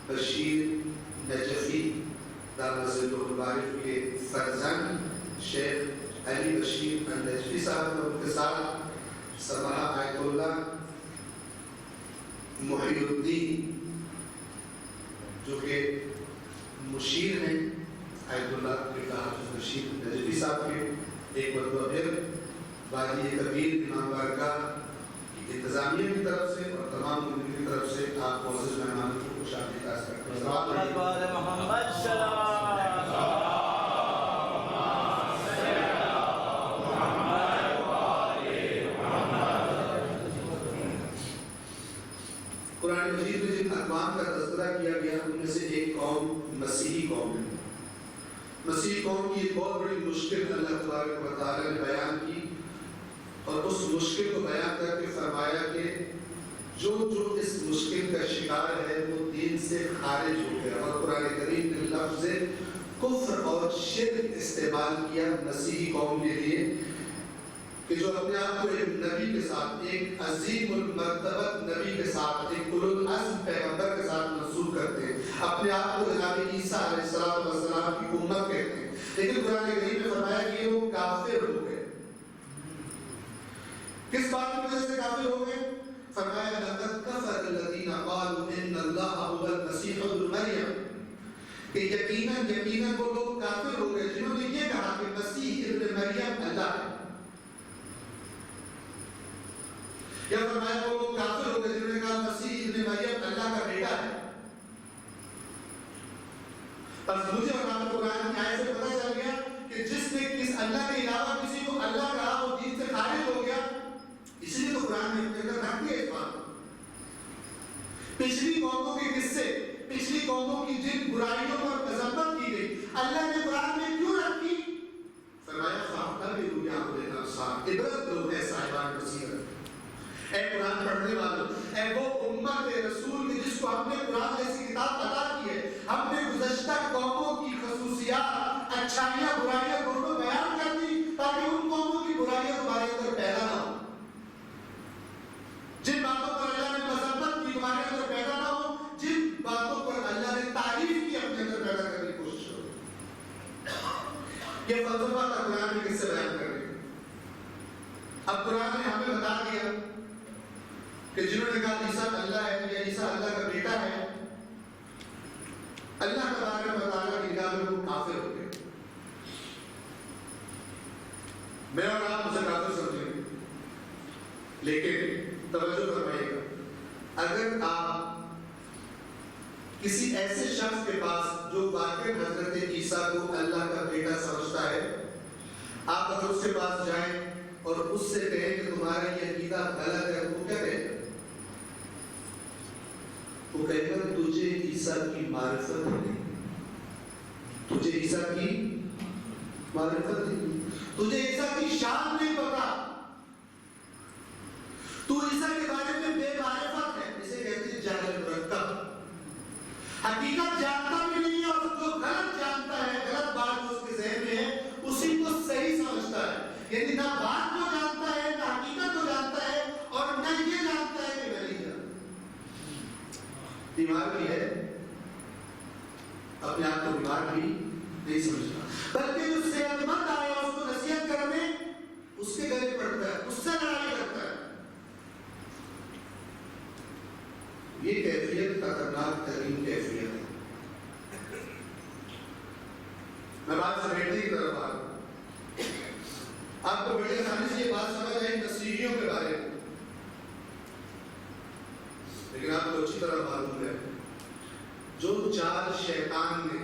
بشیر نجفی دارالعلوم المعارف کے فرزند شیخ علی بشیر النجفی صاحب اور ان کے ساتھ سماحہ آیت اللہ محی الدین جو کہ مشیر ہیں آیت اللہ حافظ بشیر نجفی صاحب کے ایک مرتبہ پھر وادی کبیر امام بارگاہ انتظامیہ کی طرف سے اور تمام ملک کی طرف سے آپ معزز مہمانوں کو خوش آمدید کرتے ہیں۔ محمد قرآن مجید میں جن اقوام کا تذکرہ کیا گیا ان میں سے ایک قوم مسیحی قوم ہے۔ مسیحی قوم کی ایک بہت بڑی مشکل اللہ تبارک و تعالی نے بیان کی اور اس مشکل کو بیان کر کے فرمایا کہ جو اس مشکل کا شکار ہے وہ دین سے خارج ہو گیا، اور قرآن کریم نے لفظ کفر اور شرک استعمال کیا مسیحی قوم کے لیے کہ جو اپنے آپ کو ایک نبی کے ساتھ، ایک عظیم المرتبت نبی کے ساتھ، ایک اولو العزم پیغمبر کے ساتھ منسوب کرتے ہیں، اپنے آپ کو جناب عیسیٰ علیہ السلام کی امت کہتے ہیں، لیکن قرآن کریم نے فرمایا کہ وہ کافر ہو گئے۔ کس بات کی وجہ سے کافر ہو گئے؟ فرمایا لقد کفر الذین قالوا ان اللہ هو المسیح ابن مریم، کہ یقیناً وہ لوگ کافر ہو گئے جنہوں نے یہ کہا کہ مسیح ابن مریم اللہ ہے، یا فرمایا وہ لوگ کافر ہو گئے جنہوں نے کہا مسیح ابن مریم اللہ کا بیٹا ہے۔ بس مجھے اور آپ کو قرآن کی آیت سے پتہ چل گیا کہ جس نے کس اللہ کے علاوہ کسی کو اللہ کہا وہ دین سے خارج ہو گیا، اس لیے تو قرآن نے اپنے اندر رکھ دیا اس بات کو۔ پچھلی قوموں کے قصے، پچھلی قوموں کی جن برائیوں پر مذمت کی گئی، اللہ نے قرآن میں کیوں رکھی؟ فرمایا فَاعْتَبِرُوا يَا أُولِي الْأَبْصَارِ، عبرت لو اے صاحبان بصیرت، اے قرآن پڑھنے والوں، اے وہ امت رسول نے جس کو ہم نے قرآن جیسی کتاب عطا کی ہے، ہم نے گزشتہ قوموں کی خصوصیات، اچھائیاں، برائیاں دونوں بیان کر دی تاکہ ان قوموں کی برائیاں تمہارے اندر پیدا نہ ہو، جن باتوں پر اللہ نے مذمت کی تمہارے اندر پیدا نہ ہو، جن باتوں پر اللہ نے تعریف کی اپنے اندر پیدا کرنے کی کوشش کرو۔ یہ فلسفہ تھا قرآن میں کس سے بیان کر رہے ہیں۔ اب قرآن نے ہمیں بتا دیا کہ جنہوں نے کہا عیسیٰ اللہ ہے یا عیسیٰ اللہ کا بیٹا ہے، اللہ تبارک و تعالیٰ کی نگاہ میں وہ کافر ہو گئے۔ میں اور آپ اسے کافر سمجھیں گے، لیکن توجہ فرمائیے گا، اگر آپ کسی ایسے شخص کے پاس جو واقعی حضرت عیسیٰ کو اللہ کا بیٹا سمجھتا ہے، آپ اگر اس کے پاس جائیں اور اس سے کہیں کہ تمہارا یہ عقیدہ غلط ہے، وہ کیا کہے گا؟ وہ کہے گا تجھے عیسیٰ کی معرفت نہیں، تجھے عیسیٰ کی معرفت نہیں، تجھے عیسیٰ کی شان نہیں پتا، تو عیسیٰ کے بارے میں بے معرفت ہے، اسے کہتے ہیں جاہل مرکب، حقیقت جانتا بھی نہیں ہے اور جو غلط جانتا ہے، غلط بات جو اس کے ذہن میں ہے اسی کو صحیح سمجھتا ہے، یعنی نہ بات کو جانتا ہے، نہ حقیقت کو جانتا ہے، اور نہ یہ جانتا ہے کہ میں نہیں جانتا۔ بیمار بھی ہے، اپنے آپ کو بیمار بھی نہیں سمجھتا، بلکہ جو صحت مند آیا اس کو نصیحت کرنے اس کے گلے پڑتا ہے، اس سے لڑائی کرتا ہے۔ یہ کیفیت خطرناک ترین کیفیت ہے۔ میں بات سمیٹنے کی طرف آ رہا ہوں، آپ کو بڑی آسانی سے یہ بات سمجھ آئی مسیحیوں کے بارے میں، لیکن آپ کو اچھی طرح معلوم ہے جو چال شیطان نے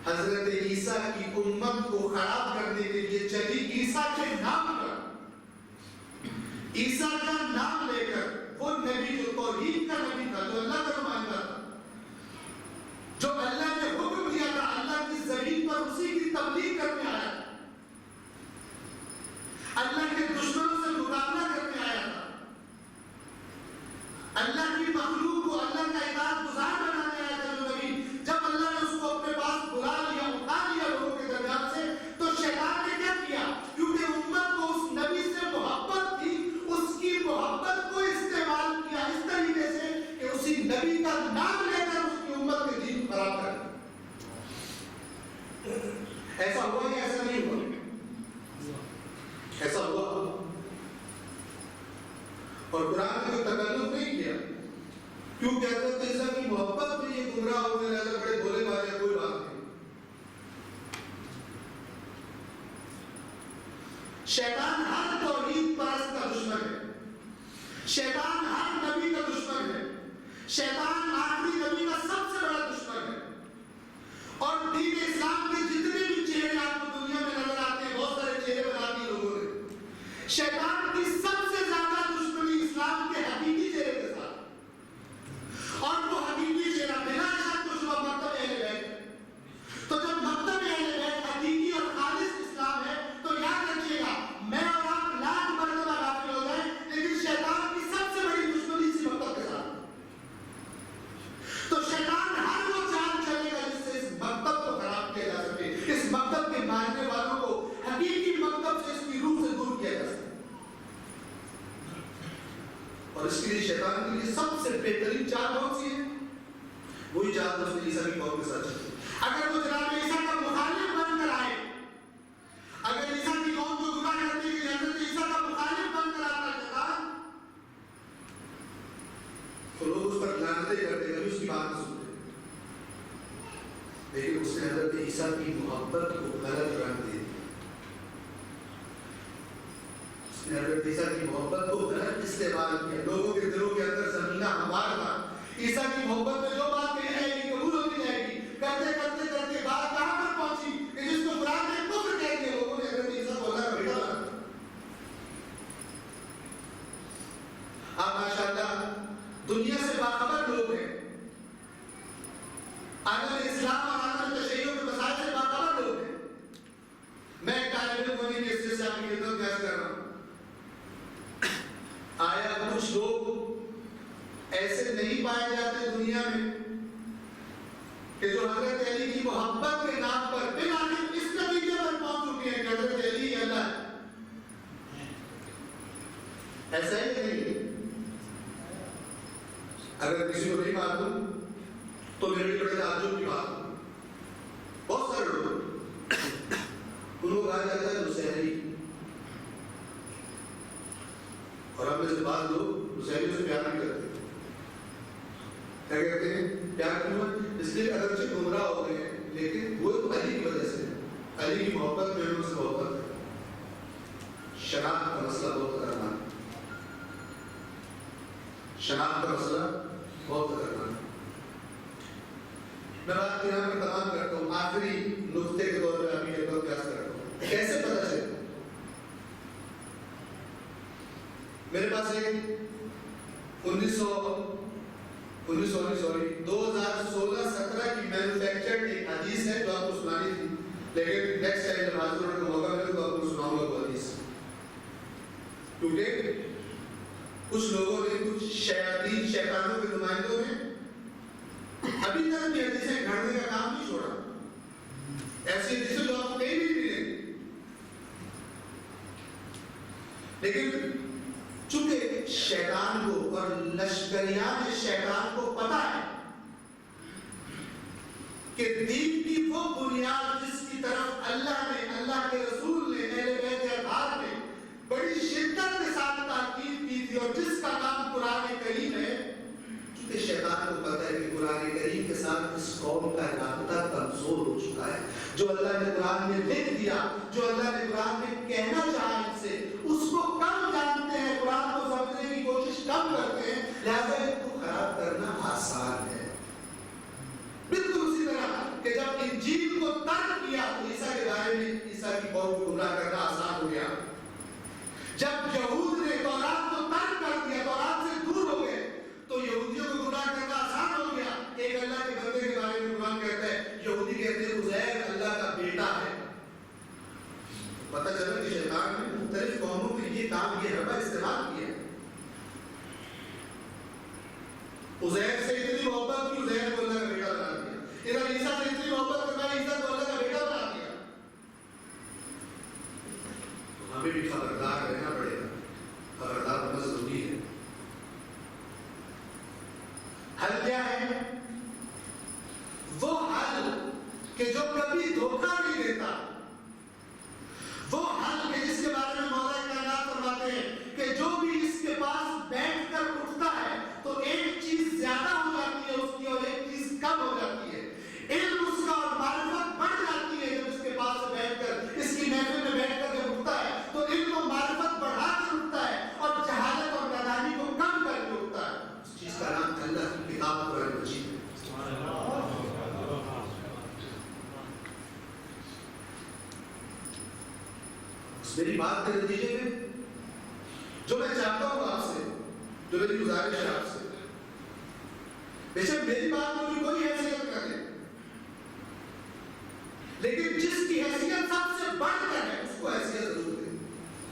حضرت عیسیٰ کی امت کو خراب کرنے کے لیے چلی عیسیٰ کے نام پر، عیسیٰ کا نام لے کر وہ نبی جو توحید کا نبی تھا، جو اللہ کا نمائندہ تھا، جو اللہ نے حکم دیا تھا اللہ کی زمین پر اسی کی تبلیغ کرنے آیا تھا، اللہ کے دشمنوں سے مقابلہ کرنے آیا تھا، اللہ کی مخلوق کو اللہ کا اطاعت گزار بنانے آیا تھا جو نبی، جب اللہ نے اس کو اپنے پاس بلا لیا، اٹھا لیا لوگوں کے درمیان سے، تو شیطان نے کیا کیا؟ کیونکہ امت کو اس نبی سے محبت تھی، اس کی محبت کو استعمال کیا اس طریقے سے کہ اسی نبی کا نام لے کر اس کی امت کے دین خراب کر دیا۔ ایسا ہوا یا ایسا نہیں ہوا؟ ایسا ہوا، اور قرآن نے کوئی تکلف نہیں کیا، کیوں کہتے ہیں عیسیٰ کی محبت میں یہ گمراہ ہونے لگا، بڑے بھولے بھالے، کوئی بات نہیں۔ شیطان ہر توحید پرست کا دشمن ہے، شیطان ہر نبی کا دشمن ہے، شیطان آخری نبی کا سب سے بڑا دشمن ہے، اور دین اسلام کے جتنے بھی چہرے آپ کو دنیا میں نظر آتے ہیں، بہت سارے چہرے بنا دیے لوگوں نے، شیطان کی سب سے زیادہ دشمنی اسلام کے حقیقی چہرے کے ساتھ، اور وہ حقیقی چہرہ بلا شک و شبہ مکتب اہل بیت ہے۔ تو جب مکتب اہل بیت حقیقی اور خالص اسلام ہے تو یاد رکھیے گا، میں اور آپ لاکھ مرتبہ غافل ہو جائیں لیکن شیطان کی سب سے بڑی دشمنی اسی مکتب کے ساتھ۔ تو شیطان ہر وہ چال چلے گا جس سے اس مکتب کو خراب کیا جا سکے، اس مکتب کے ماننے والوں کو حقیقی مکتب سے اس کی روح سے دور کیا جا سکے۔ اور اس کے لیے شیطان کے لیے سب سے بہترین چال کون سی ہے؟ وہی چال اس نے عیسیٰ کی قوم کے ساتھ چلی۔ اگر وہ جناب عیسیٰ کا مخالف بن کر آئے، اگر عیسیٰ کی قوم جو گناہ کرتی ہے کہ حضرت عیسیٰ کا مخالف بن کر آتا ہے تو لوگ اس پر لعنتیں کرتے، کبھی اس کی بات نہ سنتے، لیکن اس نے حضرت عیسیٰ کی محبت کو غلط رنگ دے دیا، اس نے حضرت عیسیٰ کی محبت کو غلط استعمال کیا، لوگوں کے دلوں کے اندر زمینہ ہموار تھا، عیسیٰ کی محبت میں جو بات کہی جائے گی قبول ہوتی جائے گی، کرتے کرتے کرتے بات کہاں پر پہنچی کہ جس کو قرآن نے کفر کہہ دیا، لوگوں نے حضرت عیسیٰ کو اللہ کا بیٹا بنا۔ آپ ماشاءاللہ دنیا سے باخبر لوگ ہیں، عالم اسلام اور عالم تشیع کے مسائل سے باخبر لوگ ہیں۔ میں ایک طالب علم ہونے کے حصے سے آپ کی خدمت پیش کر رہا ہوں۔ آیا کچھ لوگ ایسے نہیں پائے جاتے دنیا میں کہ جو حضرت علی کی محبت کے نام پر بالآخر اس نتیجے پر پہنچ چکے ہیں کہ حضرت علی اللہ ہے؟ ایسا ہی نہیں۔ اگر کسی کو نہیں معلوم تو میرے بڑے تعجب کی بات ہے، بہت سارے لوگ ان کو کہا جاتا ہے نصیری، اور ہم میں سے بعض لوگ نصیریوں سے پیار نہیں کرتے۔ کیا کہتے ہیں؟ پیار کیوں ہے؟ اس لیے اگرچہ گمراہ ہوتے ہیں لیکن وہ تو علی کی وجہ سے، علی کی محبت میں ان سے محبت ہے۔ شناخت کا مسئلہ بہت خطرناک ہے، شناخت کا مسئلہ بہت خطرناک ہے۔ میں بات یہاں پر تمام کرتا ہوں، آخری نقطے کے طور پہ آپ یہ بات پیاس کرتا ہوں، کیسے پتہ چلے؟ میرے پاس ایک 2016-17 کی مینوفیکچرڈ ایک حدیث ہے جو آپ کو سنانی تھی، لیکن نیکسٹ ٹائم جب حاضر ہونے کا موقع ملے تو آپ کو سناؤں گا وہ حدیث، کیونکہ کچھ لوگوں نے، کچھ شیاطین، شیطانوں کے نمائندوں نے ابھی تک بھی حدیثیں گھڑنے کا کام نہیں چھوڑا، ایسی حدیثیں جو آپ کو کہیں بھی نہیں ملیں گی، لیکن چونکہ شیطان کو اور لشکریان شیطان کو پتا ہے کہ دین کی وہ بنیاد جس کی طرف اللہ نے، اللہ کے رسول نے، اہل بیت اطہار نے بڑی شدت کے ساتھ تاکید کی تھی، اور جس کا نام قرآن کریم ہے، چونکہ شیطان کو پتا ہے کہ قرآن کریم کے ساتھ اس قوم کا رابطہ کمزور ہو چکا ہے، جو اللہ نے قرآن میں لکھ دیا، جو اللہ نے قرآن میں کہنا چاہا ان سے، اس کو کم جانتے ہیں، قرآن کو سمجھنے کی کوشش کم کرتے ہیں، لہذا ان کو خراب کرنا آسان ہے۔ بالکل اسی طرح کہ جب انجیل کو میں عیسیٰ کی قوم کو گمراہ کرنا آسان ہو گیا. جب یہود نے تورات کو ترک کر دیا، تورات سے دور ہو گئے، تو یہودیوں کو گمراہ کرنا آسان ہو گیا. ایک اللہ کے بندے کے بارے میں قرآن کہتا ہے، یہودی کہتے ہیں عزیر اللہ کا بیٹا ہے. پتہ چلا کہ شیطان نے مختلف قوموں کے یہ کام یہ حربہ استعمال کیا. عزیر سے اتنی محبت کی عزیر کو اللہ کا بیٹا بنا دیا. ادھر عیسیٰ سے اتنی محبت کرنا عیسیٰ کو اللہ کا بیٹا بنا دیا. تو ہمیں بھی خبردار رہنا پڑے گا. خبردار ہونا ضروری ہے. حل کیا ہے؟ وہ حل کہ جو کبھی دھوکہ نہیں دیتا، وہ حل کہ جس کے بارے میں مولا کائنات فرماتے ہیں کہ جو بھی اس کے پاس بیٹھ کر اٹھتا ہے تو ایک چیز زیادہ ہو جاتی ہے اس کی اور ایک چیز کم ہو جاتی ہے. علم اس کا اور معرفت بڑھ جاتی ہے جب اس کے پاس سے بیٹھ کر، اس کی محفل میں بیٹھ کر جب اٹھتا ہے تو علم و معرفت بڑھا کر اٹھتا ہے اور جہالت اور نادانی کو کم کر کے اٹھتا ہے. اس چیز کا نام اللہ کی کتاب قرآن مجید ہے. میری بات کے نتیجے میں جو میں چاہتا ہوں آپ سے، جو میری گزارش ہے آپ سے، بے شک میری بات میں بھی کوئی حیثیت کر دے، لیکن جس کی حیثیت سب سے بڑھ کر ہے اس کو حیثیت ضرور دے.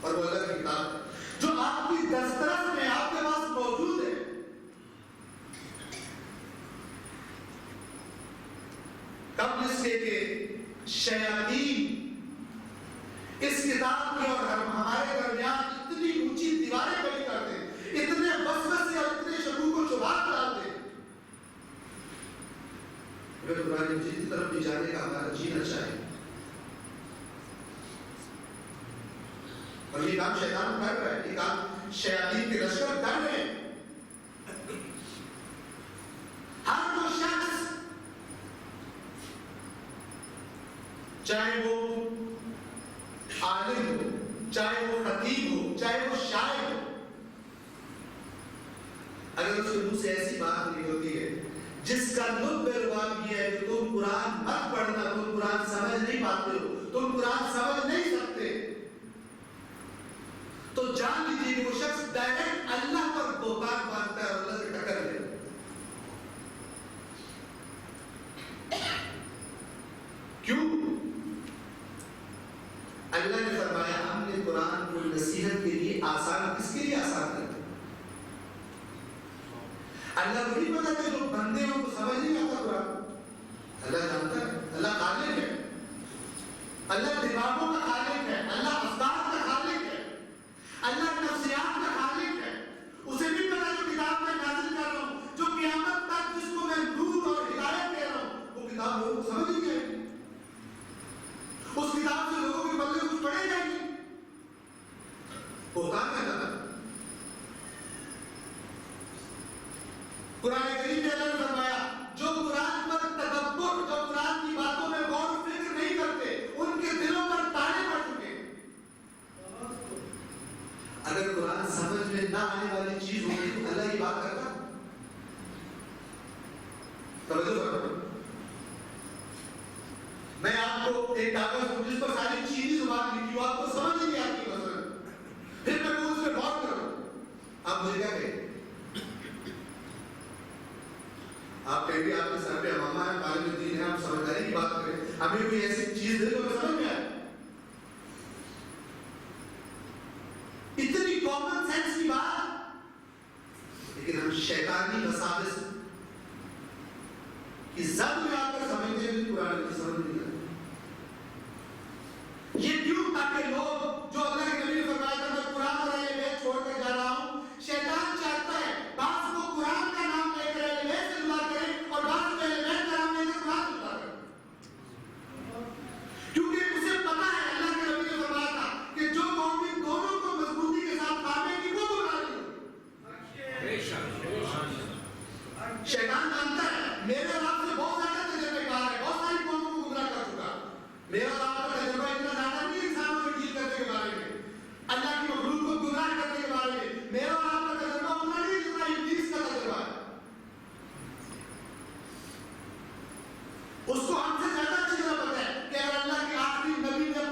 اور وہ اللہ کی کتاب جو آپ کی دسترس میں آپ کے پاس موجود ہے. قبل اس کے کہ شیاطین اس کتاب کی اور ہمارے درمیان اتنی اونچی دیواریں کھڑی کر دیں، اتنے وسوسے اور اتنے شکوک و شبہات ڈال دیں، اگر قرآن مجید کی طرف بھی جانے کا ہمارا جی نہ چاہے. اور یہ کام شیطان کر رہا ہے، یہ کام شیاطین کے لشکر کر رہے ہیں. ہر وہ شخص چاہے وہ عالم ہو، چاہے وہ خطیب ہو، چاہے وہ شاعر ہو، اگر اس کے منہ سے ایسی بات نکلتی ہے جس کا نطق الباب یہ ہے کہ تم قرآن مت پڑھنا، تم قرآن سمجھ نہیں پاتے ہو، تم قرآن سمجھ نہیں سکتے، تو جان لیجیے کہ وہ شخص ڈائریکٹ اللہ پر بہتان باندھتا ہے اور اللہ سے ٹکر لے. کیوں؟ اللہ نے فرمایا ہم نے قرآن کو نصیحت کے لیے آسان، کس کے لیے آسان کر دیا؟ اللہ کو نہیں پتا کہ جو بندے ہیں کو سمجھ نہیں آتا قرآن. اللہ جانتا ہے، اللہ خالق ہے، اللہ دماغوں کا خالق ہے، اللہ افکار کا خالق ہے، اللہ نفسیات کا خالق ہے. اسے بھی پتا جو کتاب میں نازل کر رہا ہوں، جو قیامت تک جس کو میں نور اور ہدایت دے رہا ہوں، وہ کتاب لوگوں کو سمجھ نہیں آئے گی. اس کتاب سے لوگوں کے بلے کچھ پڑھے جائیں گے. بہتان کا نام قرآن کریم میں اللہ نے فرمایا جو قرآن پر تدبر، جو قرآن کی باتوں میں غور و فکر نہیں کرتے، ان کے دلوں پر تانے پڑ چکے. اگر قرآن سمجھ میں نہ آنے والی چیز ہوتی تو اللہ کی بات کرتا. توجہ کرو، میں آپ کو ایک کاغذ دوں جس پر ساری چینی زبان لکھی ہو، آپ کو سمجھ نہیں آتی مثلا، پھر میں اس پہ غور کروں، آپ مجھے کیا کہیں؟ آپ کہیں گے آپ کے سر پہ امامہ ہے، عالم دین ہے، آپ سمجھداری کی بات کریں، ہمیں کوئی ایسی چیز دے تو میں سمجھ میں آئے. اتنی کامن سینس کی بات، لیکن ہم شیطانی وساوس کی زد میں آ کر سمجھتے ہیں قرآن کی سمجھ نہیں آتی. یہ کیوں؟ تاکہ لوگ جو اللہ کے نبی نے فرمایا تھا میں قرآن اور اہل بیت چھوڑ کر جا رہا ہوں، شیطان چاہتا ہے بعض کو قرآن کا نام لے کر اہل بیت سے دعا کریں اور بعض کو اہل بیت کا نام لے کر قرآن سے دعا کریں. کیونکہ اسے پتا ہے اللہ کے نبی نے فرمایا تھا کہ جو قوم ان دونوں کو مضبوطی کے ساتھ تھامے گی وہ گمراہ ہوگی. شیطان جانتا ہے میرے رب سے بہت زیادہ تجربے کار ہے، بہت ساری قوموں کو گمراہ کر چکا. میرا رب کا تجربہ اتنا زیادہ نہیں انسانوں سے ڈیل کرنے کے بارے میں، اللہ کی مخلوق کو گمراہ کرنے کے بارے میں. میرا رب کا تجربہ اتنا نہیں جتنا ابلیس کا تجربہ ہے. اس کو ہم سے زیادہ اچھی طرح پتا ہے کہ اگر اللہ کے آخری نبی نے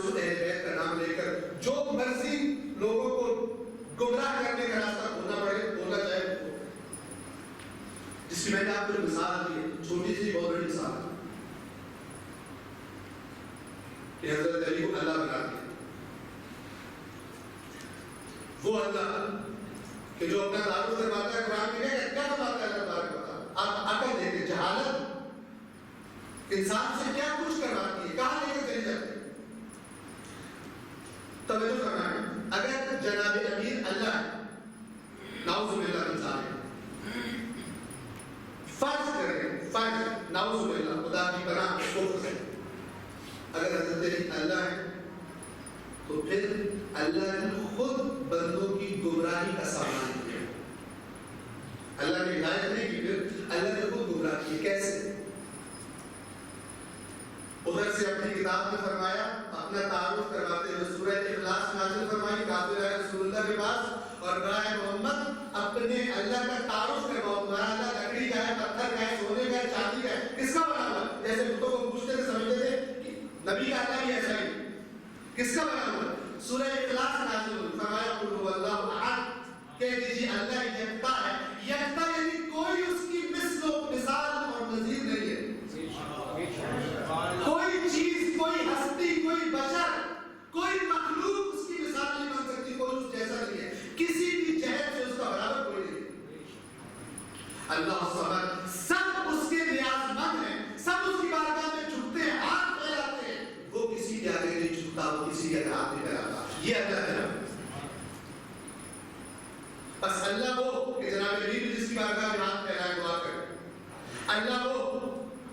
اس اہل بیت کا نام لے کر جو مرضی لوگوں کو گمراہ کرنے کا راستہ کھولنا پڑے کھولنا چاہے، جس کی میں نے آپ کو مثال دی ہے، چھوٹی سی بہت بڑی مثال ہے کہ حضرت علی کو اللہ بنا دیا، وہ اللہ کہ جو اپنا تعارف کرواتا ہے قرآن میں کیا بتاتا ہے اللہ تبارک و تعالیٰ، آپ عقل دیتے جہالت انسان سے کیا کچھ کرواتی ہے، کہاں لے کر چلی جاتی ہے۔ توجہ فرمائیں، اگر جناب امیر اللہ ہے، نعوذ باللہ من ذالک، فرض کریں فرض نعوذ باللہ خدا کی پناہ کفر سے، اگر حضرت علی اللہ ہے تو پھر اللہ نے خود بندوں کی گمراہی کا سامان کیا، اللہ نے ہدایت نہیں کی، پھر اللہ نے خود گمراہ کی۔ کیسے؟ ادھر سے اپنی کتاب میں فرمایا، اپنا تعارف کرواتے ہوئے سورہ اخلاص نازل فرمائی، کافر ہے رسول اللہ کے پاس، اور برائے محمد اپنے اللہ کا تعارف کرواؤ، تمہارا اللہ لکڑی کا ہے، پتھر کا ہے، سونے کا ہے، چاندی کا ہے، کس کا بنا ہوا؟ جیسے بتوں کو پوچھتے تھے سمجھتے تھے کہ نبی کا اللہ بھی ایسا ہی، کس کا بنا ہوا؟ سورہ اخلاص نازل ہوئی، فرمایا قل هو اللہ احد، کہہ دیجیے اللہ یکتا ہے، یکتا یعنی کوئی اس کی مثل و مثال اور نظیر نہیں ہے، کوئی چیز، کوئی ہستی، کوئی بشر، کوئی مخلوق اس کی مثال نہیں بن سکتی، کوئی اس جیسا نہیں ہے، کسی بھی جہت سے اس کا برابر کوئی نہیں۔ اللہ صمد، سب اس کے نیاز مند ہیں، سب اس کی بارگاہ میں جھکتے ہیں، ہاتھ پھیلاتے ہیں، وہ کسی کے آگے نہیں جھکتا، وہ کسی کے ہاتھ نہیں پھیلاتا، یہ اللہ ہے۔ بس اللہ وہ کہ جناب نبی بھی جس کی بارگاہ میں ہاتھ پھیلائے دعا کرے، اللہ وہ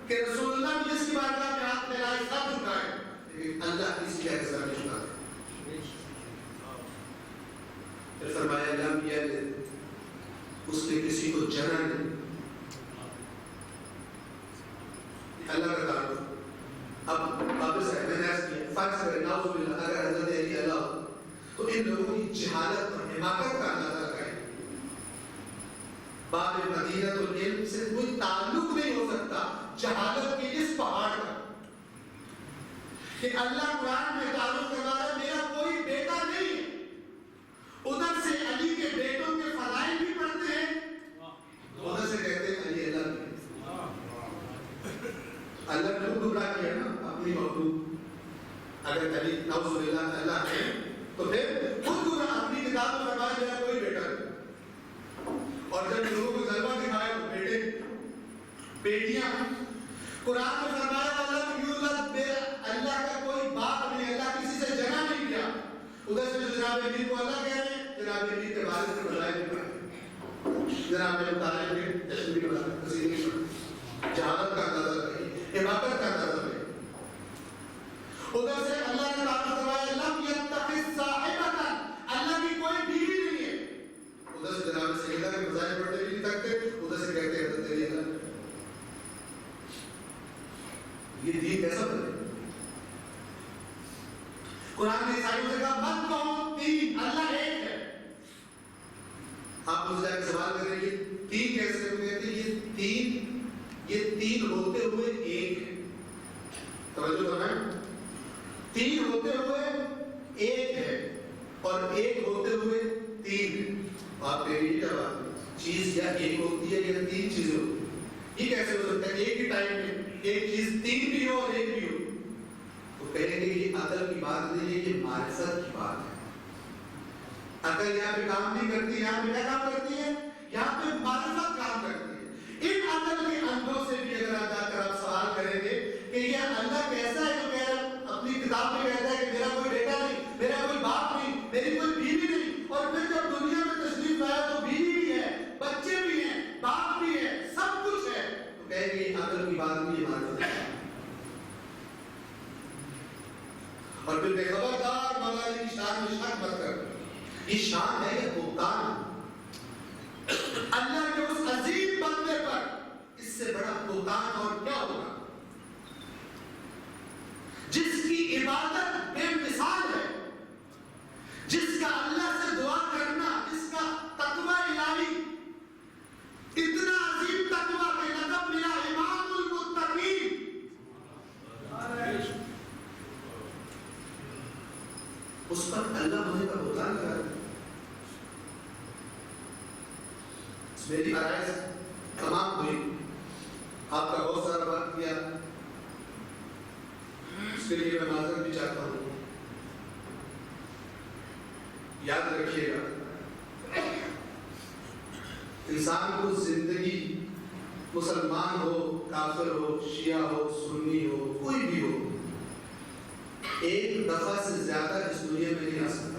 کہ رسول اللہ بھی جس کی بارگاہ میں ہاتھ پھیلائے سب جھکائے، لیکن اللہ کسی کے سر نہیں جھکاتا۔ پھر فرمایا لم یلد، اس نے کسی کو جنا نہیں، اللہ کا تعارف۔ اب واپس ہے، میں نے عرض کیا فرض کریں نعوذ باللہ اگر حضرت علی اللہ ہو تو ان لوگوں کی جہالت اور حماقت کا اندازہ لگائیں۔ باب مدینہ العلم سے کوئی تعلق نہیں ہو سکتا جہالت کے اس پہاڑ کا کہ اللہ قرآن میں تعارف کروا رہا ہے میرا کوئی بیٹا نہیں ہے، ادھر سے علی کے بیٹوں کے فضائل بھی پڑھتے ہیں، ادھر سے کہتے ہیں علی اللہ کی، اللہ نے خود گمراہ کیا نا اپنی مخلوق۔ اگر علی نعوذ باللہ اللہ ہے تو پھر خود گمراہ، اپنی کتاب میں فرمایا میرا کوئی بیٹا نہیں، اور جب لوگوں کو جلوہ دکھائے تو بیٹے بیٹیاں، قرآن میں فرمایا ولم یولد، اللہ کا کوئی باپ نہیں، اللہ کسی سے جنا نہیں کیا، ادھر سے جو جناب امیر کو اللہ کہہ رہے ہیں، جناب امیر کے والد سے بجائے نہیں پڑھے، جناب مطالعہ کے جشن بھی بنا کسی نہیں پڑھے، جہالت کا اندازہ لگائیے، حماقت کا اندازہ لگائیے۔ ادھر سے اللہ نے تعارف کروایا لم یتخذ صاحبۃ، اللہ کی کوئی بیوی نہیں ہے، ادھر سے جناب سیدہ کے فضائل پڑھتے بھی نہیں تھکتے، ادھر سے کہتے ہیں تیری اللہ، یہ دین کیسا بنے؟ قرآن نے عیسائیوں سے کہا مت کہو تین، اللہ ایک ہے۔ آپ مجھ سے سوال کر رہے ہیں یہ تین کیسے کہتے ہیں؟ یہ تین ہوتے ہوئے ایک ہے، توجہ کرنا، تین ہوتے ہوئے ایک ہے اور ایک ہوتے ہوئے تین ہے۔ آپ کہیں گے کیا بات ہے، چیز یا ایک ہوتی ہے یا تین چیزیں ہوتی ہیں، یہ کیسے ہو سکتا ہے ایک ہی ٹائم میں ایک چیز تین بھی ہو اور ایک بھی ہو؟ تو کہیں گے یہ عقل کی بات نہیں ہے، یہ معرفت کی بات ہے۔ عقل یہاں پہ کام نہیں کرتی، یہاں پہ کیا کام کرتی ہے؟ یہاں پہ معرفت کام کرتی ہے۔ ان عقل کے اندھوں سے بھی اگر آپ جا کر آپ سوال کریں گے کہ یہ اللہ کیسا ہے جو کہہ رہا اپنی کتاب میں کہتا ہے کہ میرا کوئی بیٹا نہیں، میرا کوئی باپ نہیں، میری کوئی بیوی نہیں، اور پھر جب دنیا میں تشریف لایا تو بیوی بھی ہے، بچے بھی ہیں، باپ بھی ہے، سب کچھ ہے، تو کہیں گے یہ عقل کی بات نہیں، یہ معرفت ہے۔ اور پھر بے خبردار مولا علی کی شان میں شک مت کر، یہ شان ہے یہ بہتان، اللہ کے اس عظیم بندے پر اس سے بڑا بہتان اور کیا ہوگا، جس کی عبادت بے مثال ہے، جس کا اللہ سے دعا کرنا، جس کا تقوی الہی اتنا عظیم تقوی کہ لقب ملا امام المتقین، آپ کا بہت سارا وقت کیا، اس کے لیے میں معذرت بھی چاہتا ہوں۔ یاد رکھیے گا، انسان کو زندگی، مسلمان ہو، کافر ہو، شیعہ ہو، سنی ہو، کوئی بھی ہو، ایک دفعہ سے زیادہ اس دنیا میں نہیں آ سکتا۔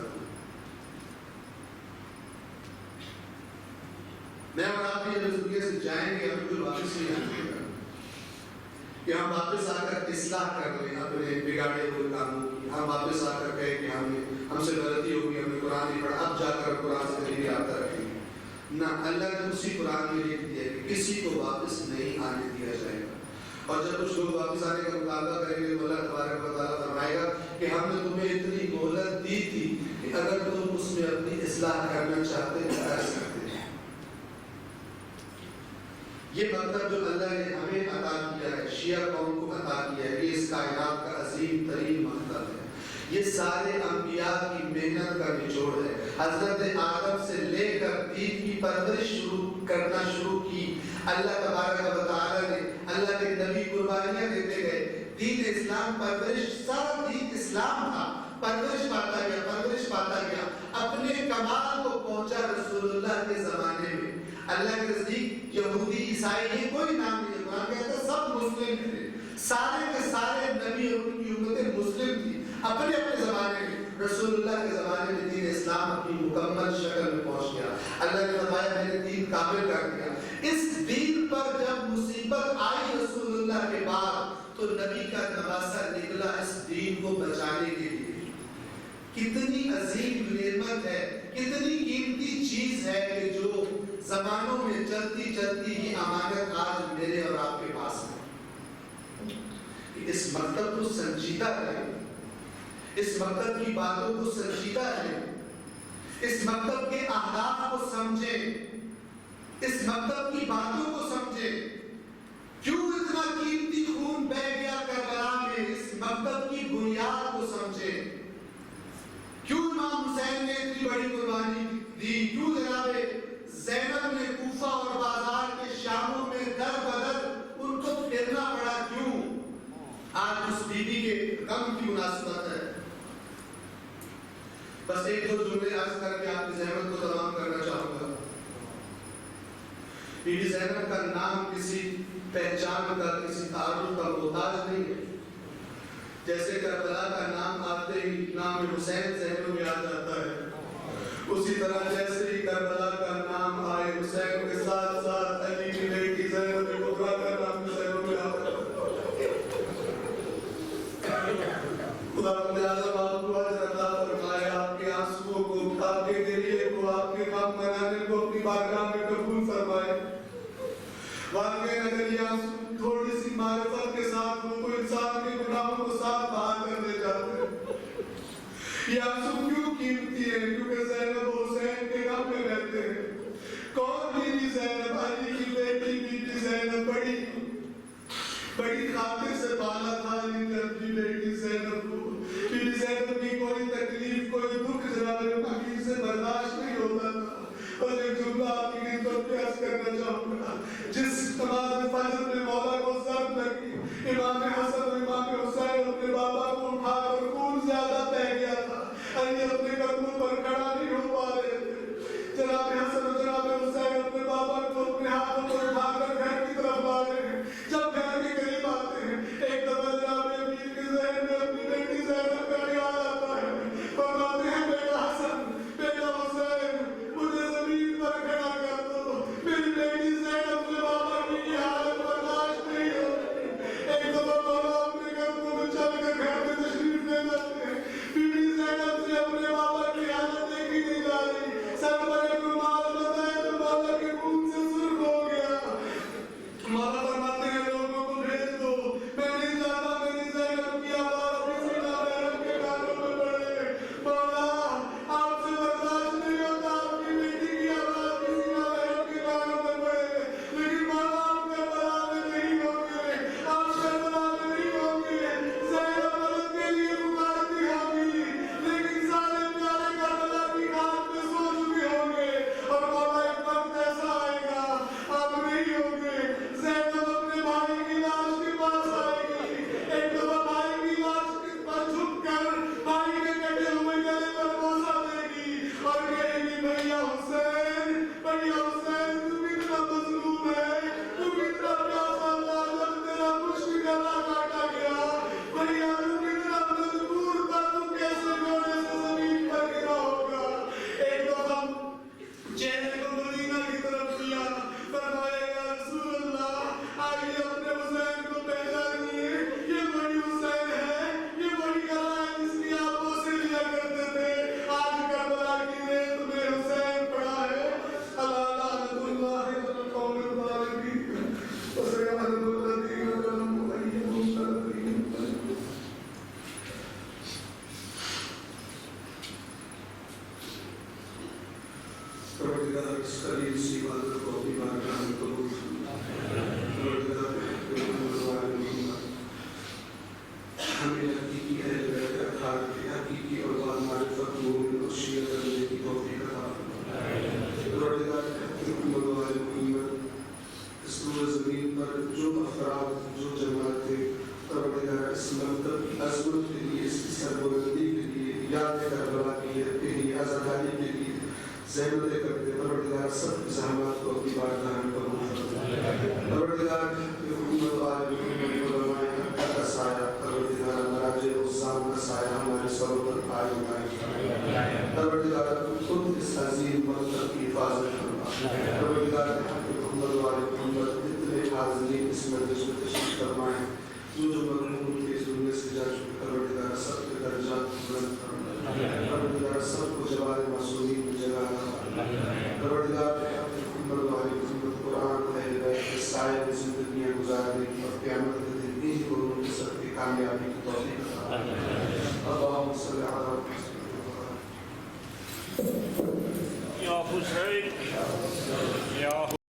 میں اور آپ بھی جب اس دنیا سے جائیں گے، ہم کوئی واپس نہیں آئیں گے کہ ہم واپس آ کر اصلاح کر لیں اپنے بگاڑے ہوئے کاموں کی، ہم واپس آ کر کہیں کہ ہم سے غلطی ہوگی، ہم نے قرآن نہیں پڑھا، اب جا کر قرآن سے کہیں آتا رکھیں گے۔ نہ، اللہ نے اسی قرآن میں لکھ دیا کہ کسی کو واپس نہیں آنے دیا جائے گا، اور جب کچھ لوگ واپس آنے کا مطالبہ کریں گے تو اللہ تبارک و تعالیٰ فرمائے گا کہ ہم نے تمہیں اتنی مہلت دی تھی کہ اگر تم اس میں اپنی اصلاح کرنا چاہتے تو کر سکتے۔ یہ مطلب جو اللہ نے ہمیں عطا کیا ہے، شیعہ قوم کو عطا کیا ہے، یہ اس کائنات کا عظیم ترین مطلب ہے۔ یہ سارے انبیاء کی محنت کا نچوڑ ہے۔ حضرت آدم سے لے کر دین کی پرورش کرنا شروع کی، اللہ تبارک و تعالیٰ نے، اللہ کے نبی قربانیاں دیتے گئے، دین اسلام پرورش، سارا دین اسلام تھا، پرورش پاتا گیا، اپنے کمال کو پہنچا رسول اللہ کے زمانے میں۔ اللہ کے نزدیک یہودی، عیسائی یہ کوئی نام نہیں ہے، قرآن کہتا ہے سب مسلم تھے، سارے کے سارے نبی اور ان کی امتیں مسلم تھی اپنے اپنے زمانے میں۔ رسول اللہ کے زمانے میں دین اسلام اپنی مکمل شکل میں پہنچ گیا، اللہ نے فرمایا میں نے دین کامل کر دیا۔ اس دین پر جب مصیبت آئی رسول اللہ کے بعد تو نبی کا نواسہ نکلا اس دین کو بچانے کے لیے۔ کتنی عظیم نعمت ہے، کتنی قیمتی چیز ہے کہ جو زمانوں میں چلتی چلتی یہ امانت آج میرے اور آپ کے پاس ہے۔ اس مطلب کو سنجیدہ کریں، اس مطلب کی باتوں کو سنجیدہ کریں، اس مطلب کے اہداف کو سمجھیں، اس مطلب کی باتوں کو سمجھیں۔ کیوں اتنا قیمتی خون بہہ گیا کربلا میں، اس مطلب کی بنیاد کو سمجھیں۔ کیوں امام حسین نے اتنی بڑی قربانی دی، کیوں جناب زینب نے کوفہ اور بازار کے شاموں میں در بدر ان کو پھرنا پڑا، کیوں؟ آج اس بی بی کے غم کی مناسبت ہے۔ بس ایک دو جملے عرض کر کے آپ کی زحمت کو تمام کرنا چاہوں گا۔ بی بی زینب کا نام کسی پہچان کا، کسی تعارف کا محتاج نہیں ہے۔ جیسے کربلا کا نام آتے ہی نام حسین ذہنوں میں آ جاتا ہے، اسی طرح جیسے ہی کربلا کا نام آئے حسین کے ساتھ ساتھ علی کی بیٹی زینب کبریٰ کا نام ذہنوں میں آتا ہے۔ خدا بند اعظم آپ کو اجر عطا فرمائے، آپ کے آنسوؤں کو، آپ کے گریے کو، آپ کے غم منانے کو اپنی بارگاہ میں قبول فرمائے۔ واقعی اگر یہ آنسو تھوڑی سی معرفت کے ساتھ ہو تو انسان کے گناہوں کو صاف بہا کر دے جاتے ہیں۔ یہ آنسو کیوں قیمتی ہے؟ کیونکہ زینب و حسین کے غم میں رہتے ہیں۔ کون بی بی زینب؟ علی کی بیٹی بی بی زینب، بڑی خاطر سے پالا تھا علی نے اپنی بیٹی زینب کو۔ بی بی زینب کی کوئی تکلیف، کوئی دکھ جناب امیر سے برداشت نہیں ہوتا تھا۔ اور ایک جملہ آپ کی خدمت میں عرض کرنا چاہوں گا، جس نماز فجر میں مولا کو ضرب لگی، امام حسن اور امام حسین اپنے بابا کو اٹھا کر خون زیادہ بہہ گیا تھا، علی اپنے قدموں پر کھڑا نہیں ہو پا رہے تھے۔ جناب حسن اور جناب حسین اپنے بابا کو اپنے ہاتھوں پر اٹھا کر گھر کی طرف آ رہے ہیں۔ جب گھر کے قریب آتے ہیں، ایک دفعہ جناب امیر کے ذہن میں اپنی بیٹی زینب کا خیال آتا ہے، فرماتے ہیں بیٹا حسن، بیٹا حسین، مجھے زمین پر کھڑا کر دو، میری بیٹی زینب سے بابا کی حالت برداشت نہیں ہوتی۔ ایک دفعہ بابا اپنے قدموں میں چل کر گھر میں تشریف لے جاتے ہیں، بی بی زینب سے اپنے بابا کی حالت دیکھی نہیں جا رہی، سر پر ایک رومال بندھا ہے تو بابا کے خون سے سرخ ہو گیا۔ سب کی زحمت کو اپنی بارگاہ میں قبول فرما پروردگار محمد و آل محمد علماء حق کا سایہ پروردگار مراجع عظام کا سایہ ہمارے سروں پر قائم فرما پروردگار خود اس عظیم مرتب کی حفاظت فرما پروردگار محمد و آل محمد اتنے حاضرین اس مجلس میں تشریف فرمائیں جو مرحوم کے اس دنیا سے جا چکے پروردگار سب کے درجات بلند فرما پروردگار سب کو جوار معصومین کی جگہ پروردگار محمد و آل محمد قرآن کو اہل بیت کے سائے میں زندگیاں گزارنے کی اور قیامت کے دن انہی کو ان کی سب کی کامیابی کی توفیق عطا فرما اللہم صلی علی محمد یا حسین یا